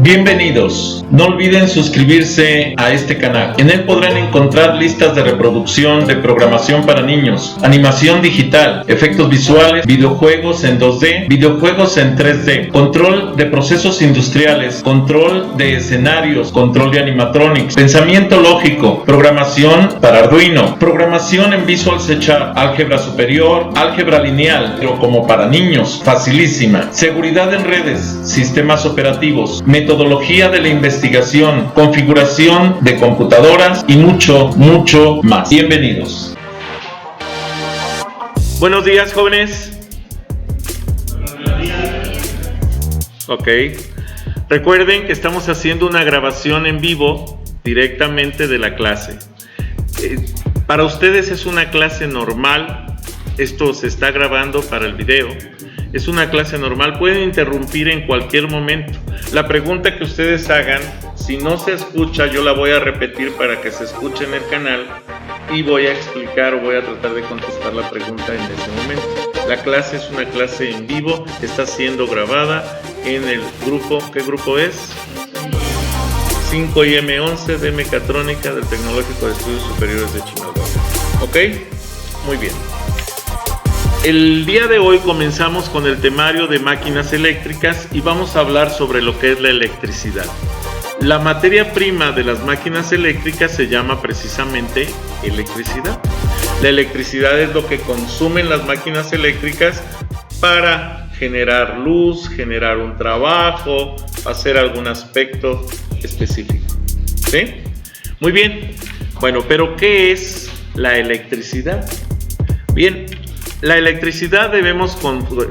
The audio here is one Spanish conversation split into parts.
Bienvenidos. No olviden suscribirse a este canal. En él podrán encontrar listas de reproducción de programación para niños, animación digital, efectos visuales, videojuegos en 2D, videojuegos en 3D, control de procesos industriales, control de escenarios, control de animatronics, pensamiento lógico, programación para Arduino, programación en Visual C#, álgebra superior, álgebra lineal, pero como para niños, facilísima, seguridad en redes, sistemas operativos, metodología de la investigación, configuración de computadoras y mucho más. Bienvenidos. Buenos días, jóvenes. Ok. Recuerden que estamos haciendo una grabación en vivo directamente de la clase. Para ustedes es una clase normal. Esto se está grabando para el video. Es una clase normal, pueden interrumpir en cualquier momento. La pregunta que ustedes hagan, si no se escucha, yo la voy a repetir para que se escuche en el canal y voy a explicar o voy a tratar de contestar la pregunta en ese momento. La clase es una clase en vivo, está siendo grabada en el grupo, ¿qué grupo es? 5IM11 de Mecatrónica del Tecnológico de Estudios Superiores de Chimalhuacán. ¿Ok? Muy bien. El día de hoy comenzamos con el temario de máquinas eléctricas y vamos a hablar sobre lo que es la electricidad. La materia prima de las máquinas eléctricas se llama precisamente electricidad. La electricidad es lo que consumen las máquinas eléctricas para generar luz, generar un trabajo, hacer algún aspecto específico. ¿Sí? Muy bien. Bueno, pero ¿qué es la electricidad? Bien. La electricidad debemos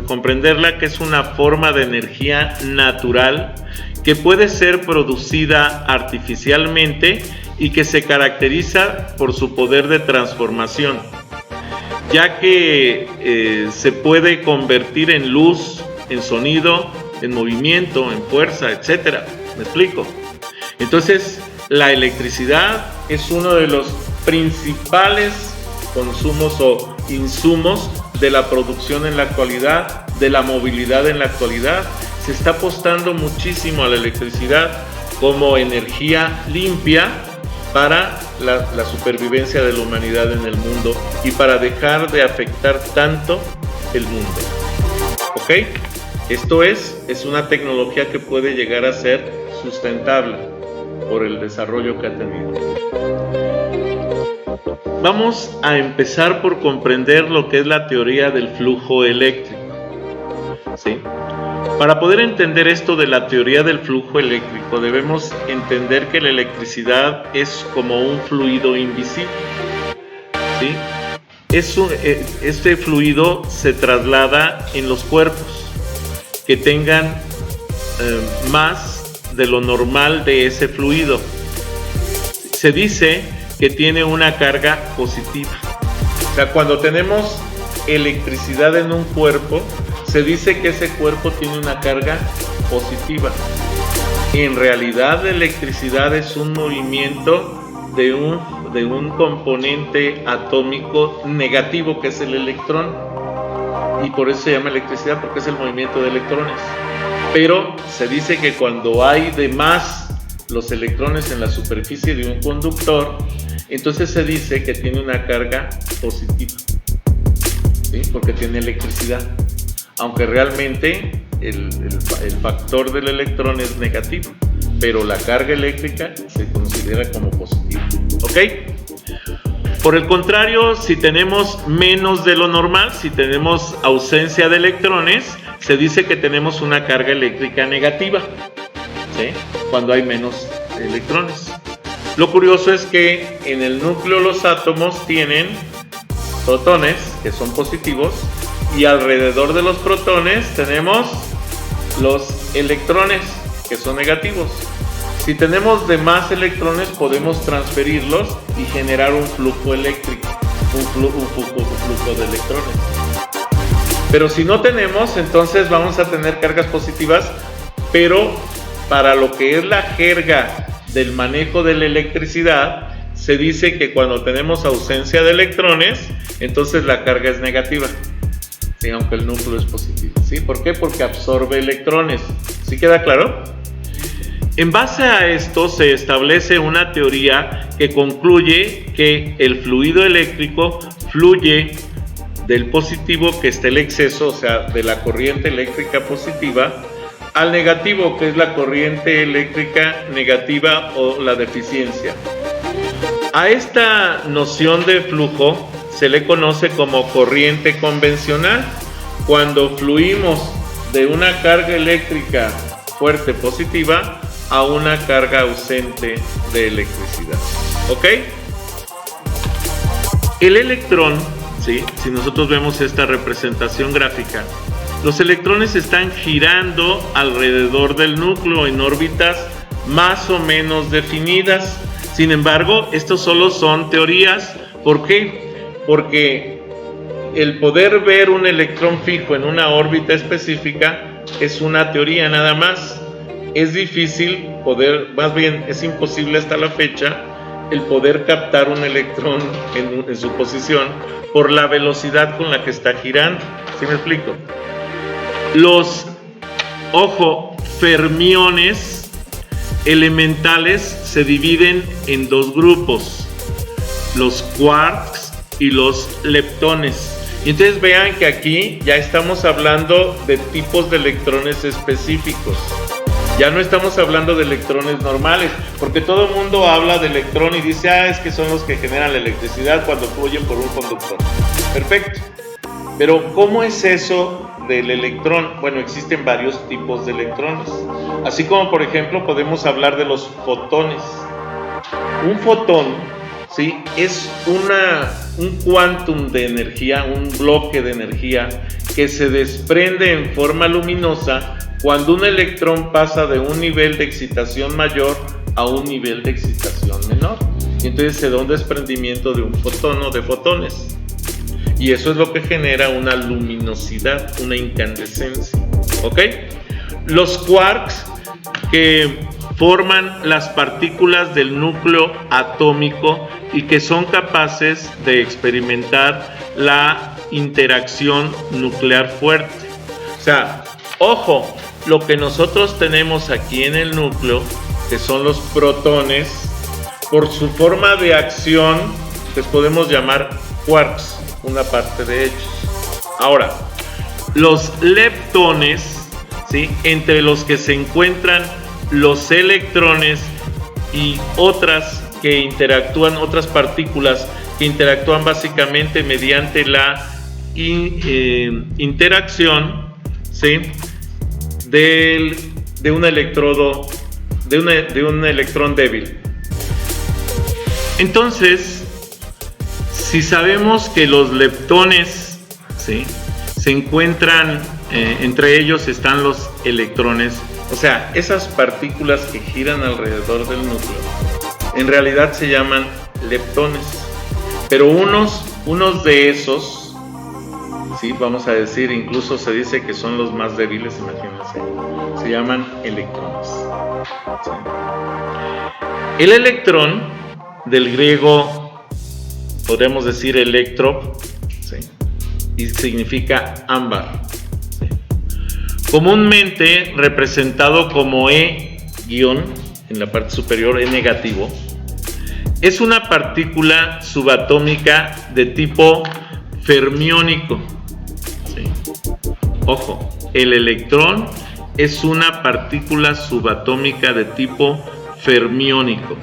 comprenderla que es una forma de energía natural que puede ser producida artificialmente y que se caracteriza por su poder de transformación, ya que se puede convertir en luz, en sonido, en movimiento, en fuerza, etc. ¿Me explico? Entonces, la electricidad es uno de los principales consumos o insumos de la producción en la actualidad, de la movilidad en la actualidad. Se está apostando muchísimo a la electricidad como energía limpia para la supervivencia de la humanidad en el mundo y para dejar de afectar tanto el mundo. ¿Ok? Esto es una tecnología que puede llegar a ser sustentable por el desarrollo que ha tenido. Vamos a empezar por comprender lo que es la teoría del flujo eléctrico. ¿Sí? Para poder entender esto de la teoría del flujo eléctrico, debemos entender que la electricidad es como un fluido invisible. ¿Sí? Este fluido se traslada en los cuerpos que tengan más de lo normal de ese fluido. Se dice que tiene una carga positiva. O sea, cuando tenemos electricidad en un cuerpo, se dice que ese cuerpo tiene una carga positiva. En realidad, la electricidad es un movimiento de un componente atómico negativo, que es el electrón. Y por eso se llama electricidad, porque es el movimiento de electrones. Pero se dice que cuando hay de más los electrones en la superficie de un conductor, entonces se dice que tiene una carga positiva, ¿sí? Porque tiene electricidad, aunque realmente el factor del electrón es negativo, pero la carga eléctrica se considera como positiva. ¿Ok? Por el contrario, si tenemos menos de lo normal, si tenemos ausencia de electrones, se dice que tenemos una carga eléctrica negativa, ¿sí? Cuando hay menos electrones. Lo curioso es que en el núcleo los átomos tienen protones, que son positivos, y alrededor de los protones tenemos los electrones, que son negativos. Si tenemos de más electrones, podemos transferirlos y generar un flujo eléctrico, un flujo de electrones. Pero si no tenemos, entonces vamos a tener cargas positivas, pero para lo que es la jerga del manejo de la electricidad, se dice que cuando tenemos ausencia de electrones, entonces la carga es negativa, ¿sí? Aunque el núcleo es positivo, ¿sí? ¿Por qué? Porque absorbe electrones. ¿Sí queda claro? En base a esto se establece una teoría que concluye que el fluido eléctrico fluye del positivo, que está el exceso, o sea, de la corriente eléctrica positiva, al negativo, que es la corriente eléctrica negativa o la deficiencia. A esta noción de flujo se le conoce como corriente convencional, cuando fluimos de una carga eléctrica fuerte positiva a una carga ausente de electricidad. ¿Ok? El electrón, ¿sí? Si nosotros vemos esta representación gráfica, los electrones están girando alrededor del núcleo en órbitas más o menos definidas. Sin embargo, estos solo son teorías. ¿Por qué? Porque el poder ver un electrón fijo en una órbita específica es una teoría nada más. Es difícil poder, más bien es imposible hasta la fecha, el poder captar un electrón en su posición por la velocidad con la que está girando. ¿Sí me explico? Los, fermiones elementales se dividen en dos grupos, los quarks y los leptones. Y entonces vean que aquí ya estamos hablando de tipos de electrones específicos. Ya no estamos hablando de electrones normales, porque todo el mundo habla de electrón y dice, es que son los que generan la electricidad cuando fluyen por un conductor. Perfecto. Pero ¿cómo es eso del electrón? Bueno, existen varios tipos de electrones. Así como, por ejemplo, podemos hablar de los fotones. Un fotón, ¿sí?, es un quantum de energía, un bloque de energía que se desprende en forma luminosa cuando un electrón pasa de un nivel de excitación mayor a un nivel de excitación menor. Y entonces se da un desprendimiento de un fotón o de fotones. Y eso es lo que genera una luminosidad, una incandescencia. ¿Ok? Los quarks, que forman las partículas del núcleo atómico y que son capaces de experimentar la interacción nuclear fuerte. O sea, ojo, lo que nosotros tenemos aquí en el núcleo, que son los protones, por su forma de acción, les podemos llamar quarks, una parte de ellos. Ahora, los leptones, ¿sí?, entre los que se encuentran los electrones y otras partículas que interactúan básicamente mediante la interacción, ¿sí?, de un electrodo, de un electrón débil. Entonces, si sabemos que los leptones, ¿sí?, se encuentran, entre ellos están los electrones, o sea, esas partículas que giran alrededor del núcleo, en realidad se llaman leptones. Pero unos de esos, sí, vamos a decir, incluso se dice que son los más débiles, imagínense, se llaman electrones. ¿Sí? El electrón, del griego, podemos decir electro, ¿sí?, y significa ámbar. ¿Sí? Comúnmente representado como E- en la parte superior, E negativo, es una partícula subatómica de tipo fermiónico. ¿Sí? Ojo, el electrón es una partícula subatómica de tipo fermiónico.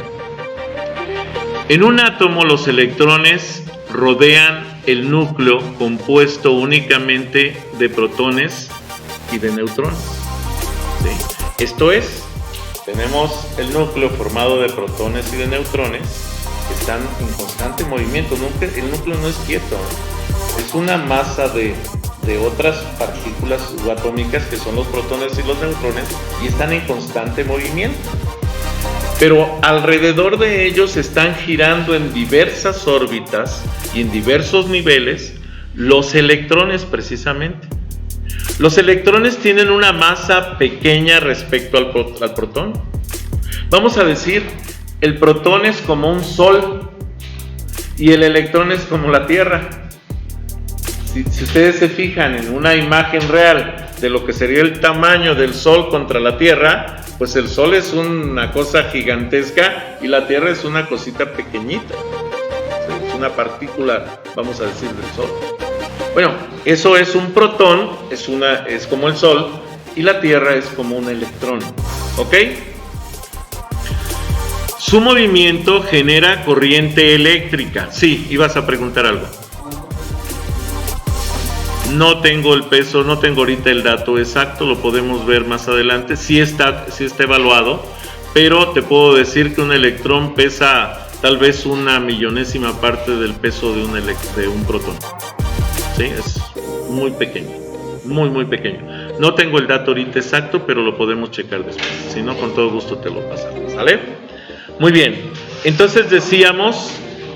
En un átomo, los electrones rodean el núcleo compuesto únicamente de protones y de neutrones. ¿Sí? Esto es, tenemos el núcleo formado de protones y de neutrones que están en constante movimiento. El núcleo no es quieto, es una masa de otras partículas subatómicas que son los protones y los neutrones, y están en constante movimiento. Pero alrededor de ellos están girando en diversas órbitas y en diversos niveles los electrones, precisamente. Los electrones tienen una masa pequeña respecto al protón. Vamos a decir, el protón es como un sol y el electrón es como la Tierra. Si ustedes se fijan en una imagen real de lo que sería el tamaño del Sol contra la Tierra, Pues el Sol es una cosa gigantesca y la Tierra es una cosita pequeñita. Es una partícula, vamos a decir, del Sol. Bueno, eso es un protón, es como el Sol, y la Tierra es como un electrón. ¿Ok? Su movimiento genera corriente eléctrica. Sí, ibas a preguntar algo. No tengo el peso, no tengo ahorita el dato exacto, lo podemos ver más adelante. Sí está evaluado, pero te puedo decir que un electrón pesa tal vez 1/1000ª parte del peso de un protón. Sí, es muy pequeño, muy pequeño. No tengo el dato ahorita exacto, pero lo podemos checar después. Si no, con todo gusto te lo pasamos, ¿sale? Muy bien, entonces decíamos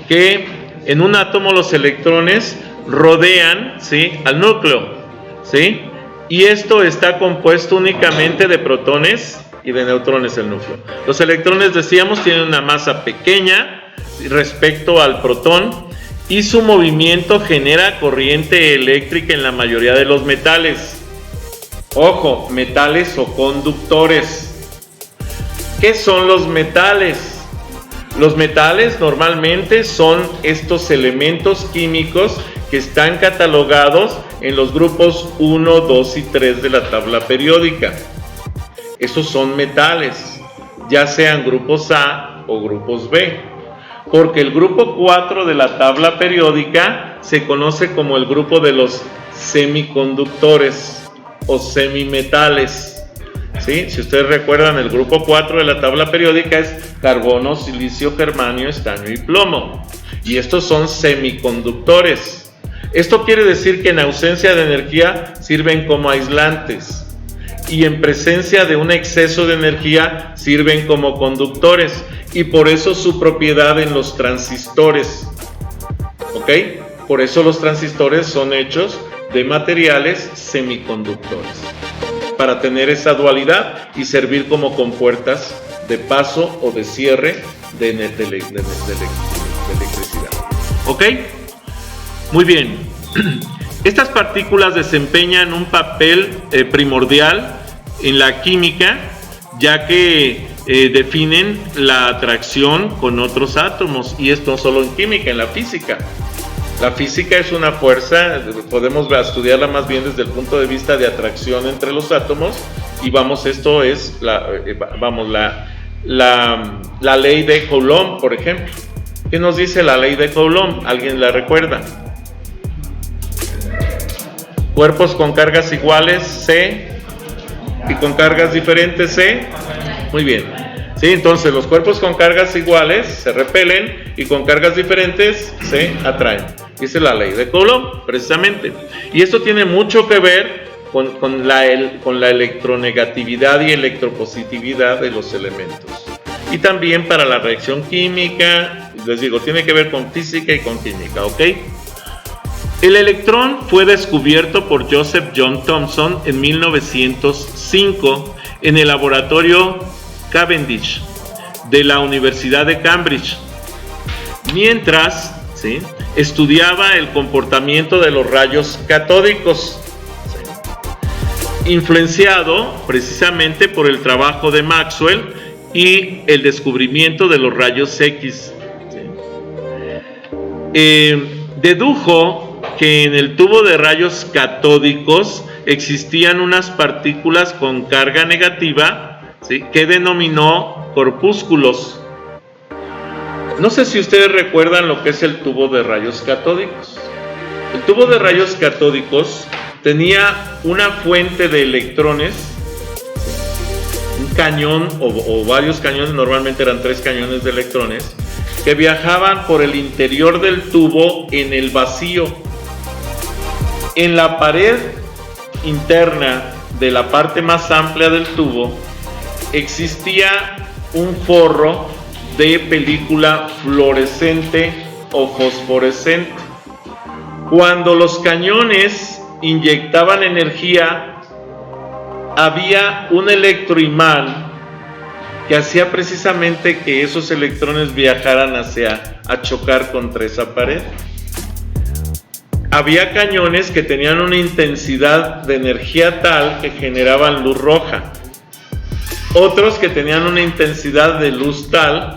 que en un átomo los electrones rodean, ¿sí?, al núcleo, ¿sí? Y esto está compuesto únicamente de protones y de neutrones, el núcleo. Los electrones, decíamos, tienen una masa pequeña respecto al protón y su movimiento genera corriente eléctrica en la mayoría de los metales. Ojo, metales o conductores. ¿Qué son los metales? Los metales normalmente son estos elementos químicos que están catalogados en los grupos 1, 2 y 3 de la tabla periódica. Esos son metales, ya sean grupos A o grupos B, porque el grupo 4 de la tabla periódica se conoce como el grupo de los semiconductores o semimetales. ¿Sí? Si ustedes recuerdan, el grupo 4 de la tabla periódica es carbono, silicio, germanio, estaño y plomo. Y estos son semiconductores. Esto quiere decir que en ausencia de energía sirven como aislantes y en presencia de un exceso de energía sirven como conductores, y por eso su propiedad en los transistores. ¿Ok? Por eso los transistores son hechos de materiales semiconductores, para tener esa dualidad y servir como compuertas de paso o de cierre de electricidad. ¿Ok? Muy bien. Estas partículas desempeñan un papel primordial en la química, ya que definen la atracción con otros átomos, y esto no solo en química, en la física. La física es una fuerza, podemos estudiarla más bien desde el punto de vista de atracción entre los átomos, y vamos, esto es la ley de Coulomb, por ejemplo. ¿Qué nos dice la ley de Coulomb? ¿Alguien la recuerda? Cuerpos con cargas iguales, C, y con cargas diferentes, C. Muy bien. Sí, entonces los cuerpos con cargas iguales se repelen y con cargas diferentes se atraen. Esa es la ley de Coulomb, precisamente. Y esto tiene mucho que ver con la electronegatividad y electropositividad de los elementos. Y también para la reacción química, les digo, tiene que ver con física y con química, ¿ok? El electrón fue descubierto por Joseph John Thomson en 1905 en el laboratorio Cavendish de la Universidad de Cambridge, mientras estudiaba el comportamiento de los rayos catódicos, influenciado precisamente por el trabajo de Maxwell y el descubrimiento de los rayos X. Dedujo que en el tubo de rayos catódicos existían unas partículas con carga negativa, ¿sí?, que denominó corpúsculos. No sé si ustedes recuerdan lo que es el tubo de rayos catódicos. El tubo de rayos catódicos tenía una fuente de electrones, un cañón o varios cañones, normalmente eran 3 cañones de electrones, que viajaban por el interior del tubo en el vacío. En la pared interna de la parte más amplia del tubo existía un forro de película fluorescente o fosforescente. Cuando los cañones inyectaban energía, había un electroimán que hacía precisamente que esos electrones viajaran a chocar contra esa pared. Había cañones que tenían una intensidad de energía tal que generaban luz roja. otros que tenían una intensidad de luz tal,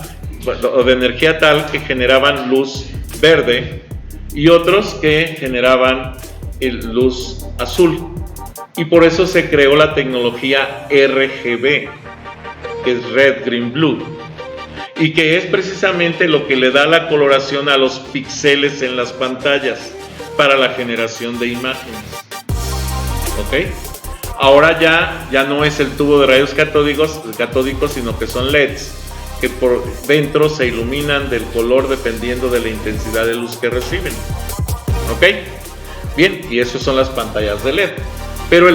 o de energía tal, que generaban luz verde, y otros que generaban luz azul. Y por eso se creó la tecnología RGB, que es Red, Green, Blue, y que es precisamente lo que le da la coloración a los píxeles en las pantallas para la generación de imágenes. ¿Ok? Ahora ya no es el tubo de rayos catódicos, sino que son LEDs, que por dentro se iluminan del color dependiendo de la intensidad de luz que reciben. ¿Ok? Bien, y eso son las pantallas de LED. Pero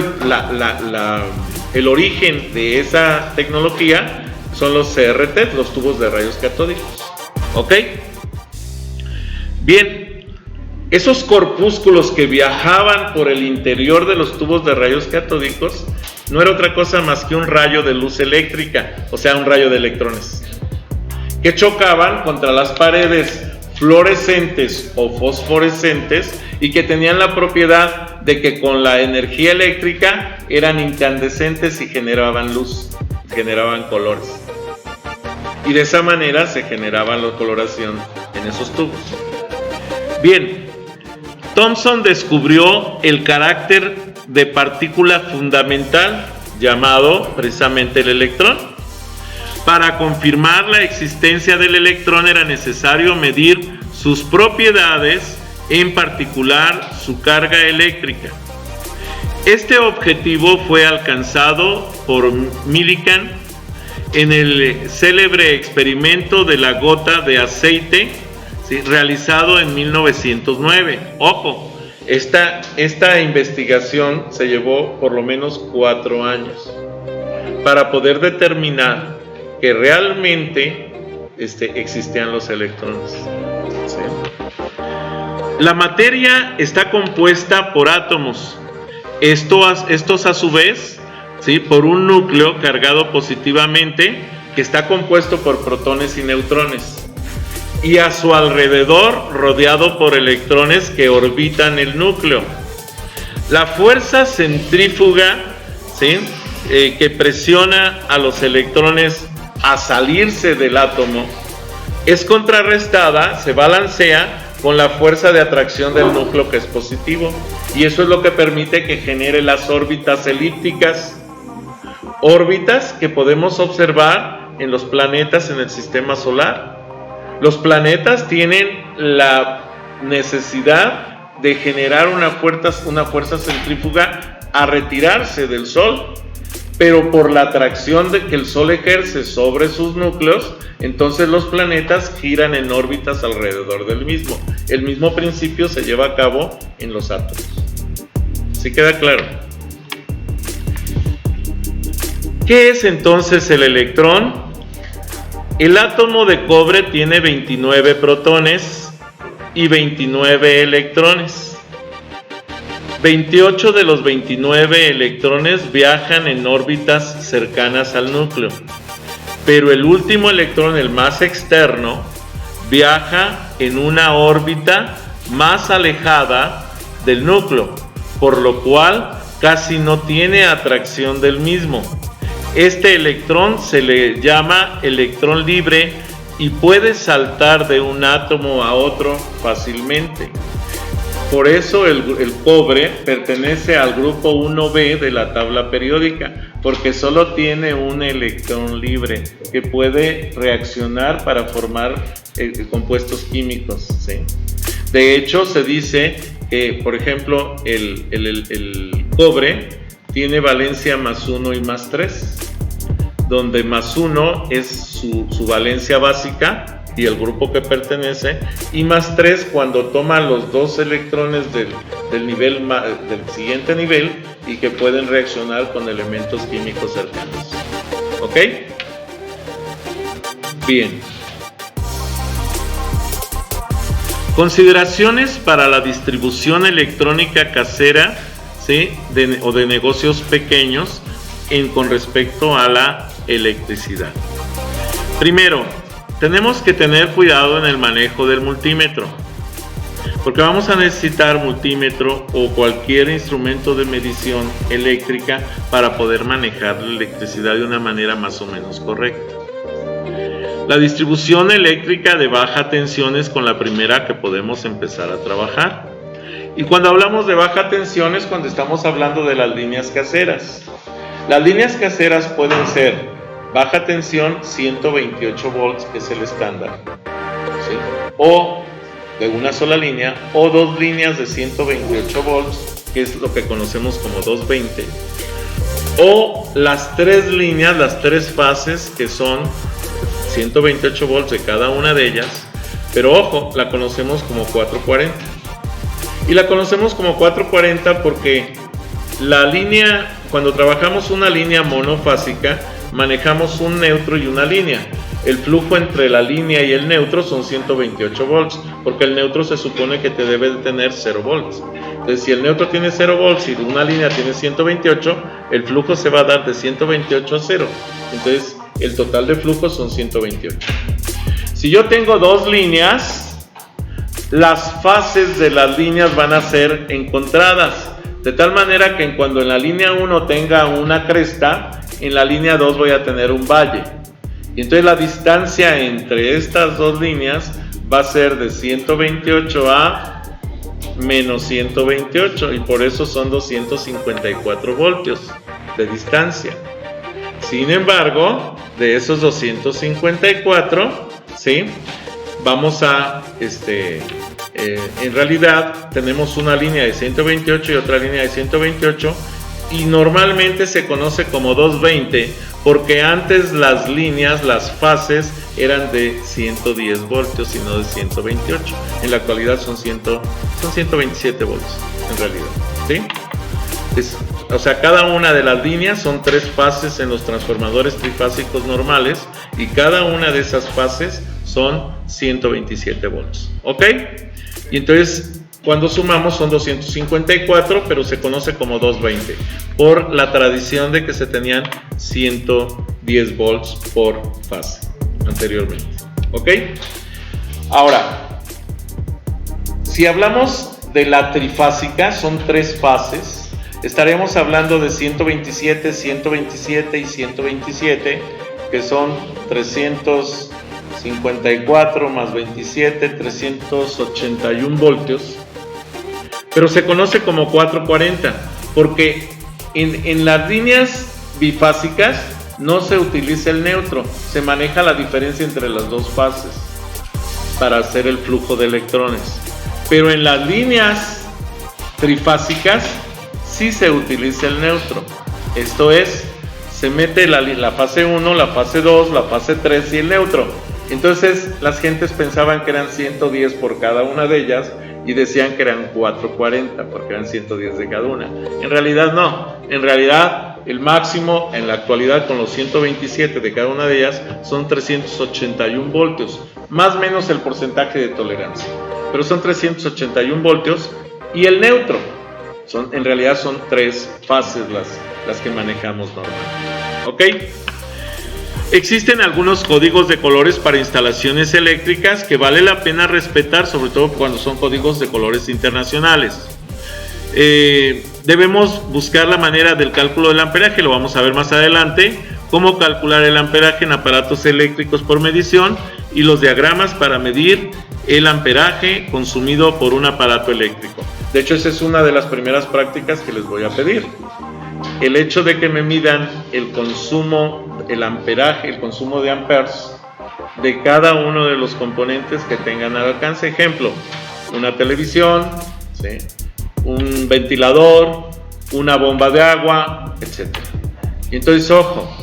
el origen de esa tecnología son los CRT, los tubos de rayos catódicos. ¿Ok? Bien, esos corpúsculos que viajaban por el interior de los tubos de rayos catódicos no era otra cosa más que un rayo de luz eléctrica, o sea, un rayo de electrones, que chocaban contra las paredes fluorescentes o fosforescentes y que tenían la propiedad de que con la energía eléctrica eran incandescentes y generaban luz, generaban colores. Y de esa manera se generaba la coloración en esos tubos. Bien, Thomson descubrió el carácter de partícula fundamental llamado precisamente el electrón. Para confirmar la existencia del electrón era necesario medir sus propiedades, en particular su carga eléctrica. Este objetivo fue alcanzado por Millikan en el célebre experimento de la gota de aceite, ¿sí?, realizado en 1909. Ojo, esta investigación se llevó por lo menos 4 años para poder determinar que realmente existían los electrones. ¿Sí? La materia está compuesta por átomos. Estos a su vez, ¿sí?, por un núcleo cargado positivamente que está compuesto por protones y neutrones, y a su alrededor rodeado por electrones que orbitan el núcleo. La fuerza centrífuga, ¿sí?, que presiona a los electrones a salirse del átomo es contrarrestada, se balancea con la fuerza de atracción del núcleo, que es positivo, y eso es lo que permite que genere las órbitas elípticas, órbitas que podemos observar en los planetas en el sistema solar. Los planetas tienen la necesidad de generar una fuerza centrífuga a retirarse del Sol, pero por la atracción que el Sol ejerce sobre sus núcleos, entonces los planetas giran en órbitas alrededor del mismo. El mismo principio se lleva a cabo en los átomos. ¿Sí queda claro? ¿Qué es entonces el electrón? El átomo de cobre tiene 29 protones y 29 electrones. 28 de los 29 electrones viajan en órbitas cercanas al núcleo, pero el último electrón, el más externo, viaja en una órbita más alejada del núcleo, por lo cual casi no tiene atracción del mismo. Este electrón se le llama electrón libre y puede saltar de un átomo a otro fácilmente. Por eso el cobre pertenece al grupo 1b de la tabla periódica, porque solo tiene un electrón libre que puede reaccionar para formar compuestos químicos, ¿sí? De hecho, se dice que, por ejemplo, el cobre tiene valencia +1 y +3, donde +1 es su valencia básica y el grupo que pertenece, y +3 cuando toma los dos electrones del siguiente nivel y que pueden reaccionar con elementos químicos cercanos. ¿Ok? Bien. Consideraciones para la distribución electrónica casera, ¿sí?, o de negocios pequeños con respecto a la electricidad. Primero, tenemos que tener cuidado en el manejo del multímetro. Porque vamos a necesitar multímetro o cualquier instrumento de medición eléctrica para poder manejar la electricidad de una manera más o menos correcta. La distribución eléctrica de baja tensión es con la primera que podemos empezar a trabajar. Y cuando hablamos de baja tensión es cuando estamos hablando de las líneas caseras. Las líneas caseras pueden ser baja tensión 128 volts, que es el estándar, ¿sí? O de una sola línea, o dos líneas de 128 volts, que es lo que conocemos como 220, o las tres líneas, las tres fases, que son 128 volts de cada una de ellas, pero ojo, la conocemos como 440. Y la conocemos como 440 porque la línea, cuando trabajamos una línea monofásica, manejamos un neutro y una línea. El flujo entre la línea y el neutro son 128 volts, porque el neutro se supone que te debe de tener 0 volts. Entonces, si el neutro tiene 0 volts y una línea tiene 128, el flujo se va a dar de 128 a 0. Entonces, el total de flujo son 128. Si yo tengo dos líneas, las fases de las líneas van a ser encontradas, de tal manera que cuando en la línea 1 tenga una cresta, en la línea 2 voy a tener un valle. Y entonces la distancia entre estas dos líneas va a ser de 128 a menos 128, y por eso son 254 voltios de distancia. Sin embargo, de esos 254, ¿sí? Vamos a, en realidad tenemos una línea de 128 y otra línea de 128, y normalmente se conoce como 220 porque antes las líneas, las fases eran de 110 voltios y no de 128. En la actualidad son 127 voltios en realidad, ¿sí? O sea, cada una de las líneas son tres fases en los transformadores trifásicos normales, y cada una de esas fases son 127 volts, ¿ok? Y entonces cuando sumamos son 254, pero se conoce como 220 por la tradición de que se tenían 110 volts por fase anteriormente, ¿ok? Ahora, si hablamos de la trifásica, son tres fases. Estaremos hablando de 127, 127 y 127, que son 354 más 27, 381 voltios. Pero se conoce como 440 porque en las líneas bifásicas no se utiliza el neutro, se maneja la diferencia entre las dos fases para hacer el flujo de electrones. Pero en las líneas trifásicas sí se utiliza el neutro. Esto es, se mete la fase 1, la fase 2, la fase 3 y el neutro. Entonces las gentes pensaban que eran 110 por cada una de ellas y decían que eran 440 porque eran 110 de cada una. En realidad no, en realidad el máximo en la actualidad con los 127 de cada una de ellas son 381 voltios, más o menos el porcentaje de tolerancia, pero son 381 voltios. Y el neutro, en realidad son tres fases las que manejamos normalmente, ¿ok? Existen algunos códigos de colores para instalaciones eléctricas que vale la pena respetar, sobre todo cuando son códigos de colores internacionales. Debemos buscar la manera del cálculo del amperaje, lo vamos a ver más adelante, cómo calcular el amperaje en aparatos eléctricos por medición y los diagramas para medir el amperaje consumido por un aparato eléctrico. De hecho, esa es una de las primeras prácticas que les voy a pedir. El hecho de que me midan el consumo, el amperaje, el consumo de amperes de cada uno de los componentes que tengan al alcance. Ejemplo, una televisión, ¿sí?, un ventilador, una bomba de agua, etc. Y entonces, ojo,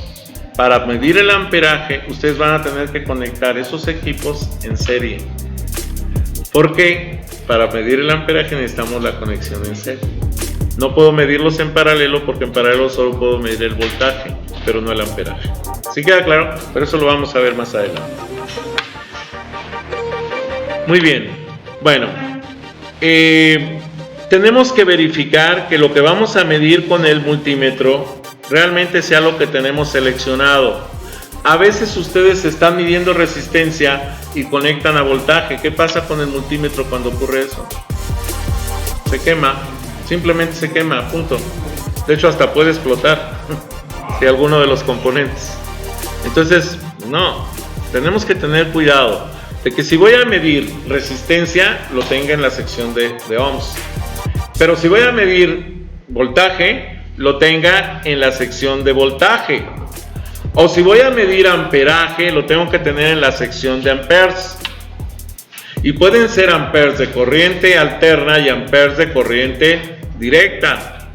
para medir el amperaje, ustedes van a tener que conectar esos equipos en serie. Porque para medir el amperaje necesitamos la conexión en serie. No puedo medirlos en paralelo porque en paralelo solo puedo medir el voltaje, pero no el amperaje. ¿Sí queda claro? Pero eso lo vamos a ver más adelante. Muy bien. Bueno, tenemos que verificar que lo que vamos a medir con el multímetro realmente sea lo que tenemos seleccionado. A veces ustedes están midiendo resistencia y conectan a voltaje. ¿Qué pasa con el multímetro cuando ocurre eso? se quema, simplemente se quema, punto. De hecho, hasta puede explotar si alguno de los componentes. Entonces, no, tenemos que tener cuidado de que si voy a medir resistencia, lo tenga en la sección de ohms. Pero si voy a medir voltaje, lo tenga en la sección de voltaje. O si voy a medir amperaje, lo tengo que tener en la sección de amperes. Y pueden ser amperes de corriente alterna y amperes de corriente directa.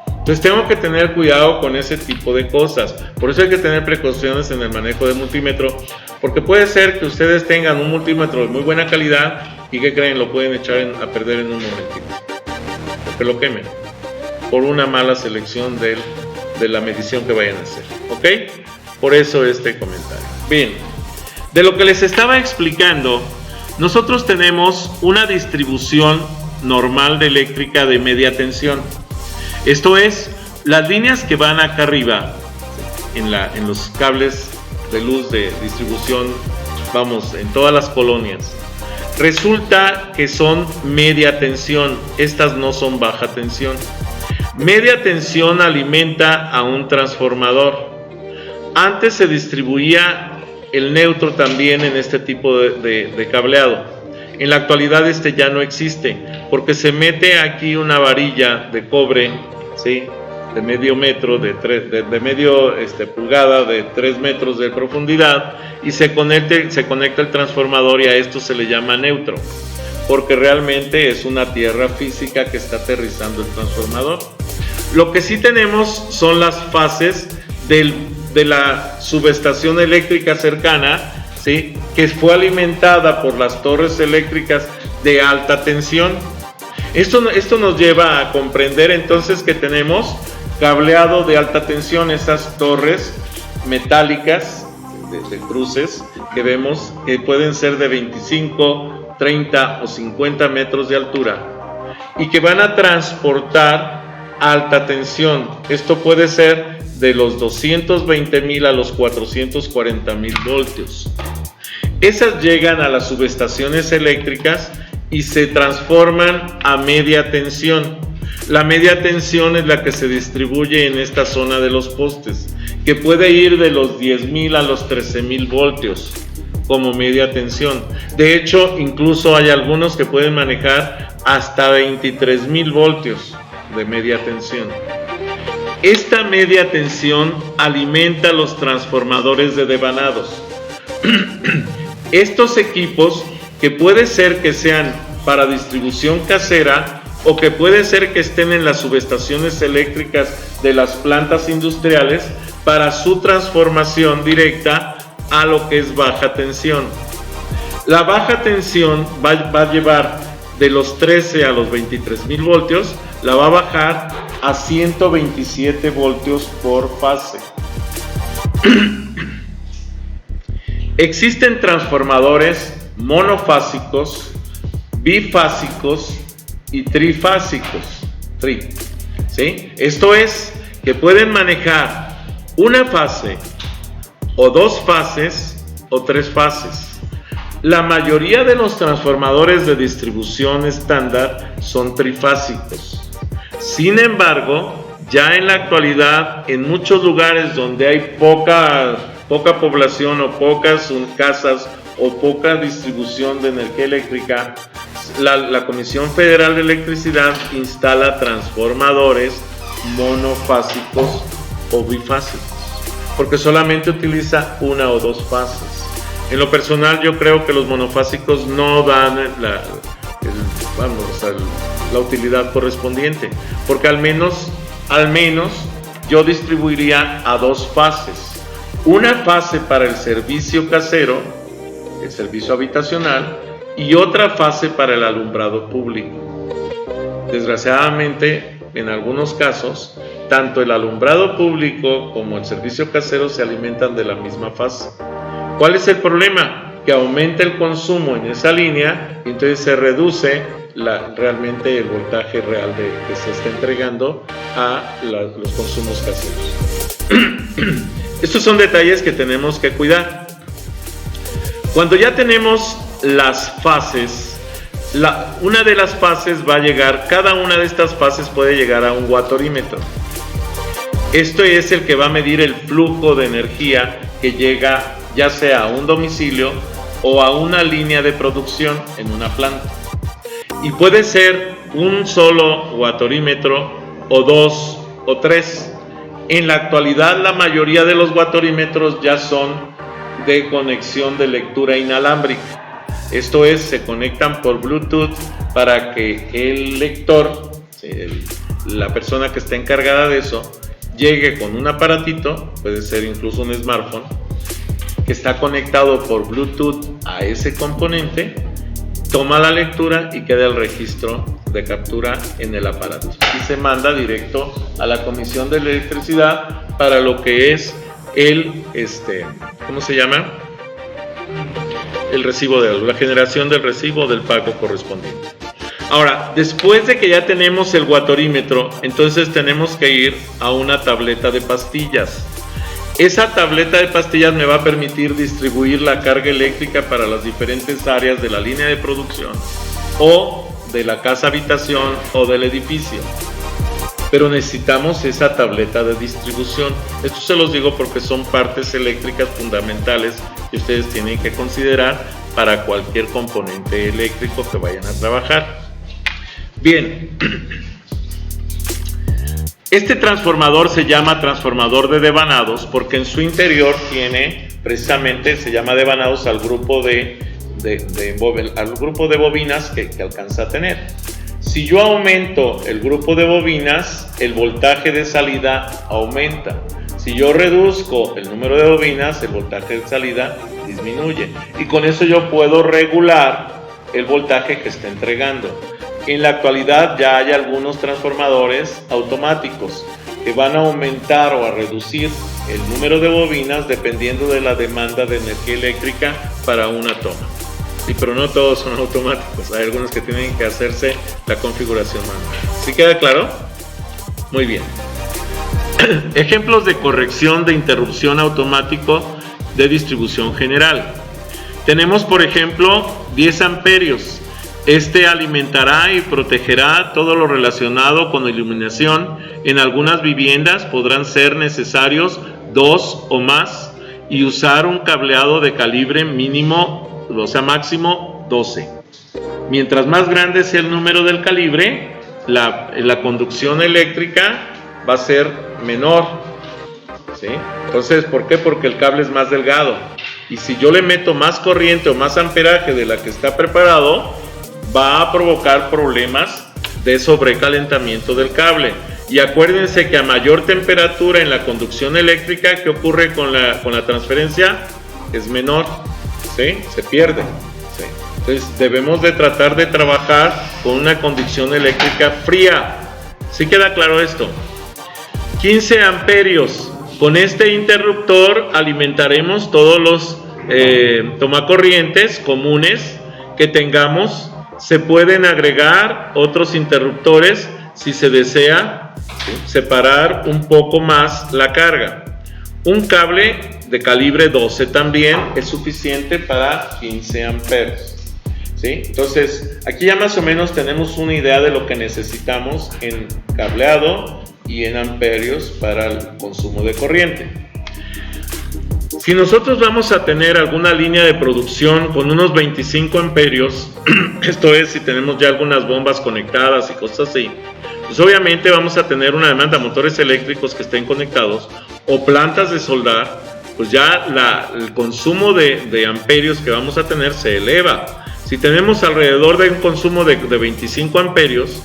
Entonces tengo que tener cuidado con ese tipo de cosas. Por eso hay que tener precauciones en el manejo del multímetro, porque puede ser que ustedes tengan un multímetro de muy buena calidad y que creen, lo pueden echar a perder en un momentito, porque lo quemen por una mala selección de la medición que vayan a hacer. ¿Ok? Por eso este comentario. Bien, de lo que les estaba explicando, nosotros tenemos una distribución normal de eléctrica de media tensión. Esto es, las líneas que van acá arriba, en los cables de luz de distribución, vamos, en todas las colonias, resulta que son media tensión, estas no son baja tensión. Media tensión alimenta a un transformador. Antes se distribuía el neutro también en este tipo de cableado. En la actualidad este ya no existe, porque se mete aquí una varilla de cobre, ¿sí?, de medio metro, de medio pulgada, de 3 metros de profundidad, y se conecta el transformador, y a esto se le llama neutro, porque realmente es una tierra física que está aterrizando el transformador. Lo que sí tenemos son las fases de la subestación eléctrica cercana, ¿sí?, que fue alimentada por las torres eléctricas de alta tensión. Esto nos lleva a comprender entonces que tenemos cableado de alta tensión, esas torres metálicas de cruces que vemos, que pueden ser de 25, 30 o 50 metros de altura, y que van a transportar alta tensión. Esto puede ser de los 220.000 a los 440.000 voltios. Esas llegan a las subestaciones eléctricas y se transforman a media tensión. La media tensión es la que se distribuye en esta zona de los postes, que puede ir de los 10.000 a los 13.000 voltios como media tensión. De hecho, incluso hay algunos que pueden manejar hasta 23.000 voltios de media tensión. Esta media tensión alimenta los transformadores de devanados. Estos equipos, que puede ser que sean para distribución casera o que puede ser que estén en las subestaciones eléctricas de las plantas industriales, para su transformación directa a lo que es baja tensión. La baja tensión va a llevar de los 13 a los 23.000 voltios, la va a bajar a 127 voltios por fase. Existen transformadores monofásicos, bifásicos y trifásicos. ¿Sí? Esto es que pueden manejar una fase o 2 fases o 3 fases. La mayoría de los transformadores de distribución estándar son trifásicos. Sin embargo, ya en la actualidad, en muchos lugares donde hay poca población o pocas casas o poca distribución de energía eléctrica, la Comisión Federal de Electricidad instala transformadores monofásicos o bifásicos, porque solamente utiliza una o 2 fases. En lo personal, yo creo que los monofásicos no dan la utilidad correspondiente, porque al menos yo distribuiría a 2 fases. Una fase para el servicio casero, el servicio habitacional, y otra fase para el alumbrado público. Desgraciadamente, en algunos casos, tanto el alumbrado público como el servicio casero se alimentan de la misma fase. ¿Cuál es el problema? Que aumenta el consumo en esa línea y entonces se reduce realmente el voltaje real que se está entregando a los consumos caseros. Estos son detalles que tenemos que cuidar. Cuando ya tenemos las fases, Una de las fases va a llegar, cada una de estas fases puede llegar a un watorímetro. Esto es el que va a medir el flujo de energía que llega ya sea a un domicilio o a una línea de producción en una planta. Y puede ser un solo watorímetro o 2 o 3. En la actualidad la mayoría de los watorímetros ya son de conexión de lectura inalámbrica. Esto es, se conectan por Bluetooth para que el lector, la persona que está encargada de eso, llegue con un aparatito, puede ser incluso un smartphone, que está conectado por Bluetooth a ese componente, toma la lectura y queda el registro de captura en el aparato. Y se manda directo a la Comisión de Electricidad para lo que es ¿cómo se llama? El recibo la generación del recibo del pago correspondiente. Ahora, después de que ya tenemos el watorímetro, entonces tenemos que ir a una tableta de pastillas. Esa tableta de pastillas me va a permitir distribuir la carga eléctrica para las diferentes áreas de la línea de producción o de la casa habitación o del edificio. Pero necesitamos esa tableta de distribución. Esto se los digo porque son partes eléctricas fundamentales que ustedes tienen que considerar para cualquier componente eléctrico que vayan a trabajar. Bien, este transformador se llama transformador de devanados porque en su interior tiene, precisamente se llama devanados al grupo de bobinas que alcanza a tener. Si yo aumento el grupo de bobinas, el voltaje de salida aumenta. Si yo reduzco el número de bobinas, el voltaje de salida disminuye. Y con eso yo puedo regular el voltaje que está entregando. En la actualidad ya hay algunos transformadores automáticos que van a aumentar o a reducir el número de bobinas dependiendo de la demanda de energía eléctrica para una toma. Sí, pero no todos son automáticos, hay algunos que tienen que hacerse la configuración manual. ¿Sí queda claro? Muy bien. Ejemplos de corrección de interrupción automático de distribución general. Tenemos, por ejemplo, 10 amperios. Este alimentará y protegerá todo lo relacionado con iluminación. En algunas viviendas podrán ser necesarios 2 o más y usar un cableado de calibre mínimo, o sea máximo 12. Mientras más grande sea el número del calibre, la conducción eléctrica va a ser menor, ¿sí? Entonces, ¿por qué? Porque el cable es más delgado. Y si yo le meto más corriente o más amperaje de la que está preparado, va a provocar problemas de sobrecalentamiento del cable. Y acuérdense que a mayor temperatura en la conducción eléctrica, ¿qué ocurre con la transferencia? Es menor, ¿sí? Se pierde, ¿sí? Entonces debemos de tratar de trabajar con una conducción eléctrica fría. ¿Sí queda claro esto? 15 amperios. Con este interruptor alimentaremos todos los tomacorrientes comunes que tengamos. Se pueden agregar otros interruptores si se desea separar un poco más la carga. Un cable de calibre 12 también es suficiente para 15 amperes. ¿Sí? Entonces, aquí ya más o menos tenemos una idea de lo que necesitamos en cableado y en amperios para el consumo de corriente. Si nosotros vamos a tener alguna línea de producción con unos 25 amperios, esto es, si tenemos ya algunas bombas conectadas y cosas así, pues obviamente vamos a tener una demanda de motores eléctricos que estén conectados o plantas de soldar, pues ya el consumo de amperios que vamos a tener se eleva. Si tenemos alrededor de un consumo de 25 amperios,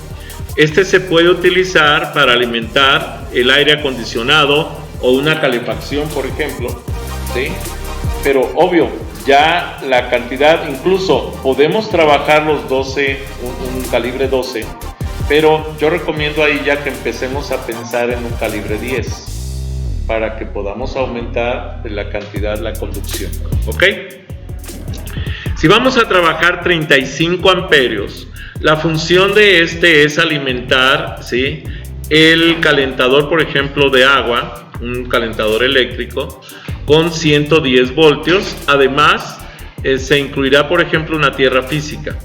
este se puede utilizar para alimentar el aire acondicionado o una calefacción, por ejemplo, ¿sí? Pero obvio, ya la cantidad, incluso podemos trabajar los 12, un calibre 12, pero yo recomiendo ahí ya que empecemos a pensar en un calibre 10 para que podamos aumentar la cantidad, la conducción, ¿ok? Si vamos a trabajar 35 amperios, la función de este es alimentar, ¿sí?, el calentador, por ejemplo, de agua, un calentador eléctrico, con 110 voltios. Además, se incluirá, por ejemplo, una tierra física.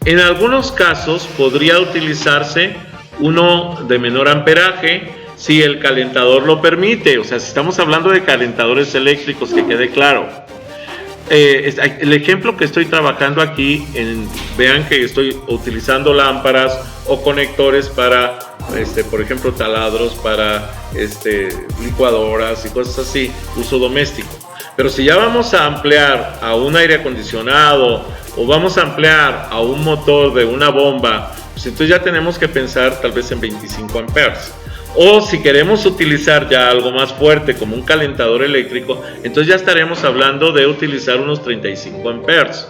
En algunos casos podría utilizarse uno de menor amperaje si el calentador lo permite, o sea, si estamos hablando de calentadores eléctricos, que quede claro. El ejemplo que estoy trabajando aquí, vean que estoy utilizando lámparas o conectores para, por ejemplo, taladros, para licuadoras y cosas así, uso doméstico. Pero si ya vamos a ampliar a un aire acondicionado o vamos a ampliar a un motor de una bomba, pues entonces ya tenemos que pensar tal vez en 25 amperes. O si queremos utilizar ya algo más fuerte como un calentador eléctrico, entonces ya estaremos hablando de utilizar unos 35 amperes.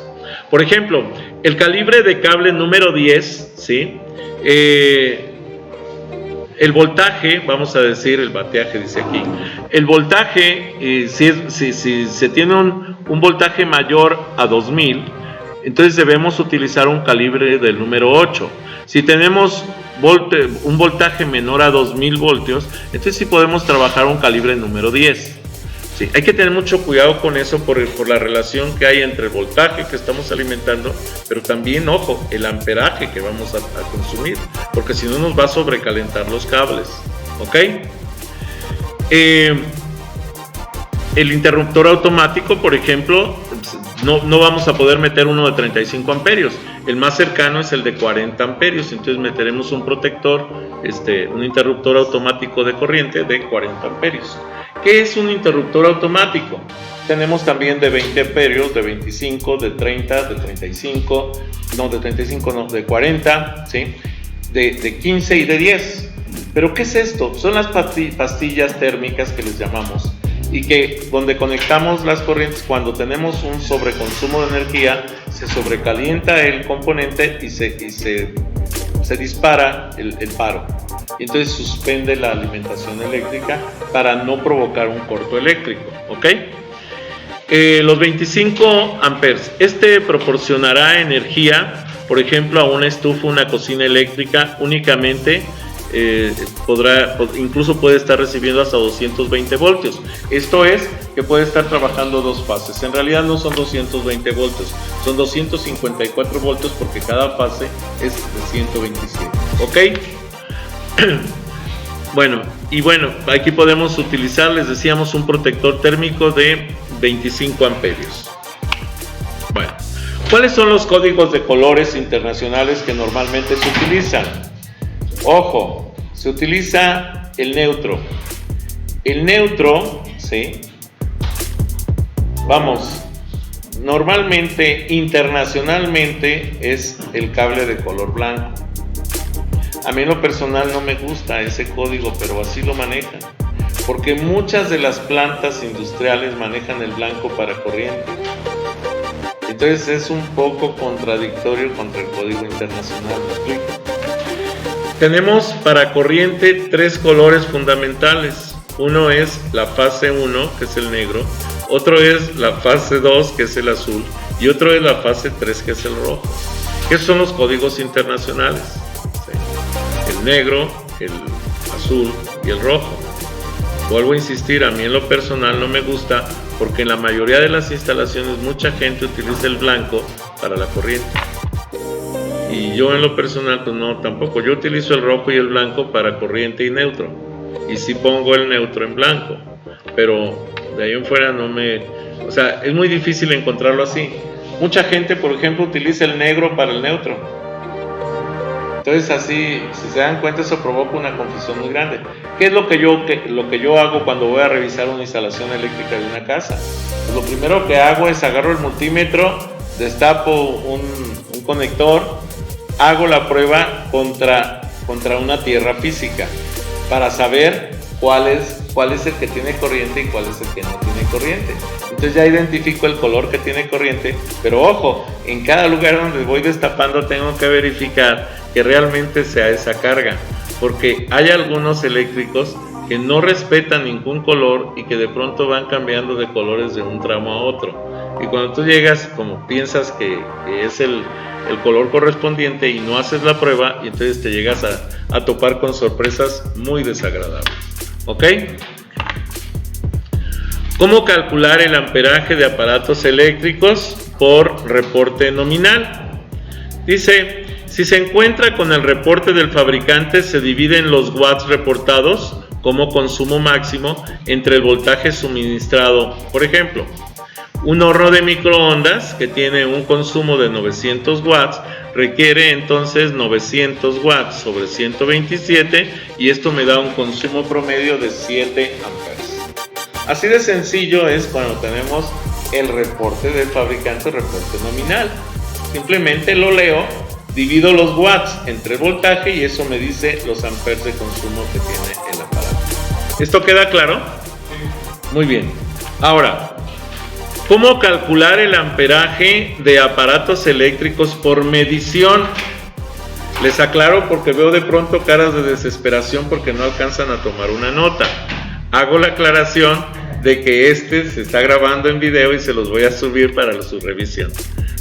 Por ejemplo, el calibre de cable número 10, ¿sí? El voltaje, vamos a decir, el bateaje dice aquí, el voltaje, si se tiene un voltaje mayor a 2000, entonces debemos utilizar un calibre del número 8. Si tenemos un voltaje menor a 2000 voltios, entonces sí podemos trabajar un calibre número 10. Sí, hay que tener mucho cuidado con eso por la relación que hay entre el voltaje que estamos alimentando, pero también, ojo, el amperaje que vamos a consumir, porque si no nos va a sobrecalentar los cables, ¿ok? El interruptor automático, por ejemplo, no vamos a poder meter uno de 35 amperios. El más cercano es el de 40 amperios. Entonces meteremos un protector, un interruptor automático de corriente de 40 amperios. ¿Qué es un interruptor automático? Tenemos también de 20 amperios, de 25, de 30, de 35, de 40, ¿sí? de 15 y de 10. ¿Pero qué es esto? Son las pastillas térmicas que les llamamos, y que donde conectamos las corrientes, cuando tenemos un sobreconsumo de energía, se sobrecalienta el componente y se dispara el paro. Y entonces suspende la alimentación eléctrica para no provocar un corto eléctrico, ¿ok? Los 25 amperes, proporcionará energía, por ejemplo, a una estufa, una cocina eléctrica únicamente. Incluso puede estar recibiendo hasta 220 voltios. Esto es que puede estar trabajando dos fases. En realidad no son 220 voltios, son 254 voltios, porque cada fase es de 127, ¿ok? Bueno, aquí podemos utilizar, les decíamos, un protector térmico de 25 amperios. Bueno, ¿cuáles son los códigos de colores internacionales que normalmente se utilizan? Ojo, se utiliza el neutro. El neutro, ¿sí? Normalmente, internacionalmente, es el cable de color blanco. A mí en lo personal no me gusta ese código, pero así lo manejan, porque muchas de las plantas industriales manejan el blanco para corriente. Entonces es un poco contradictorio contra el código internacional, ¿me explico? Tenemos para corriente tres colores fundamentales. Uno es la fase 1, que es el negro, otro es la fase 2, que es el azul, y otro es la fase 3, que es el rojo. ¿Qué son los códigos internacionales? El negro, el azul y el rojo. Vuelvo a insistir, a mí en lo personal no me gusta, porque en la mayoría de las instalaciones mucha gente utiliza el blanco para la corriente. Y yo en lo personal, pues no, tampoco. Yo utilizo el rojo y el blanco para corriente y neutro. Y sí pongo el neutro en blanco. Pero de ahí en fuera no me... O sea, es muy difícil encontrarlo así. Mucha gente, por ejemplo, utiliza el negro para el neutro. Entonces así, si se dan cuenta, eso provoca una confusión muy grande. ¿Qué es lo que yo hago cuando voy a revisar una instalación eléctrica de una casa? Pues lo primero que hago es agarro el multímetro, destapo un conector, hago la prueba contra una tierra física para saber cuál es el que tiene corriente y cuál es el que no tiene corriente. Entonces ya identifico el color que tiene corriente, pero ojo, en cada lugar donde voy destapando tengo que verificar que realmente sea esa carga, porque hay algunos eléctricos que no respetan ningún color y que de pronto van cambiando de colores de un tramo a otro. Y cuando tú llegas, como piensas que es el color correspondiente y no haces la prueba, y entonces te llegas a topar con sorpresas muy desagradables. ¿Ok? ¿Cómo calcular el amperaje de aparatos eléctricos? Por reporte nominal. Dice, si se encuentra con el reporte del fabricante, se dividen los watts reportados como consumo máximo entre el voltaje suministrado. Por ejemplo, un horno de microondas que tiene un consumo de 900 watts requiere entonces 900 watts sobre 127 y esto me da un consumo promedio de 7 amperes. Así de sencillo es cuando tenemos el reporte del fabricante, el reporte nominal. Simplemente lo leo, divido los watts entre el voltaje y eso me dice los amperes de consumo que tiene el aparato. ¿Esto queda claro? Muy bien. Ahora, ¿cómo calcular el amperaje de aparatos eléctricos por medición? Les aclaro porque veo de pronto caras de desesperación porque no alcanzan a tomar una nota. Hago la aclaración de que se está grabando en video y se los voy a subir para su revisión.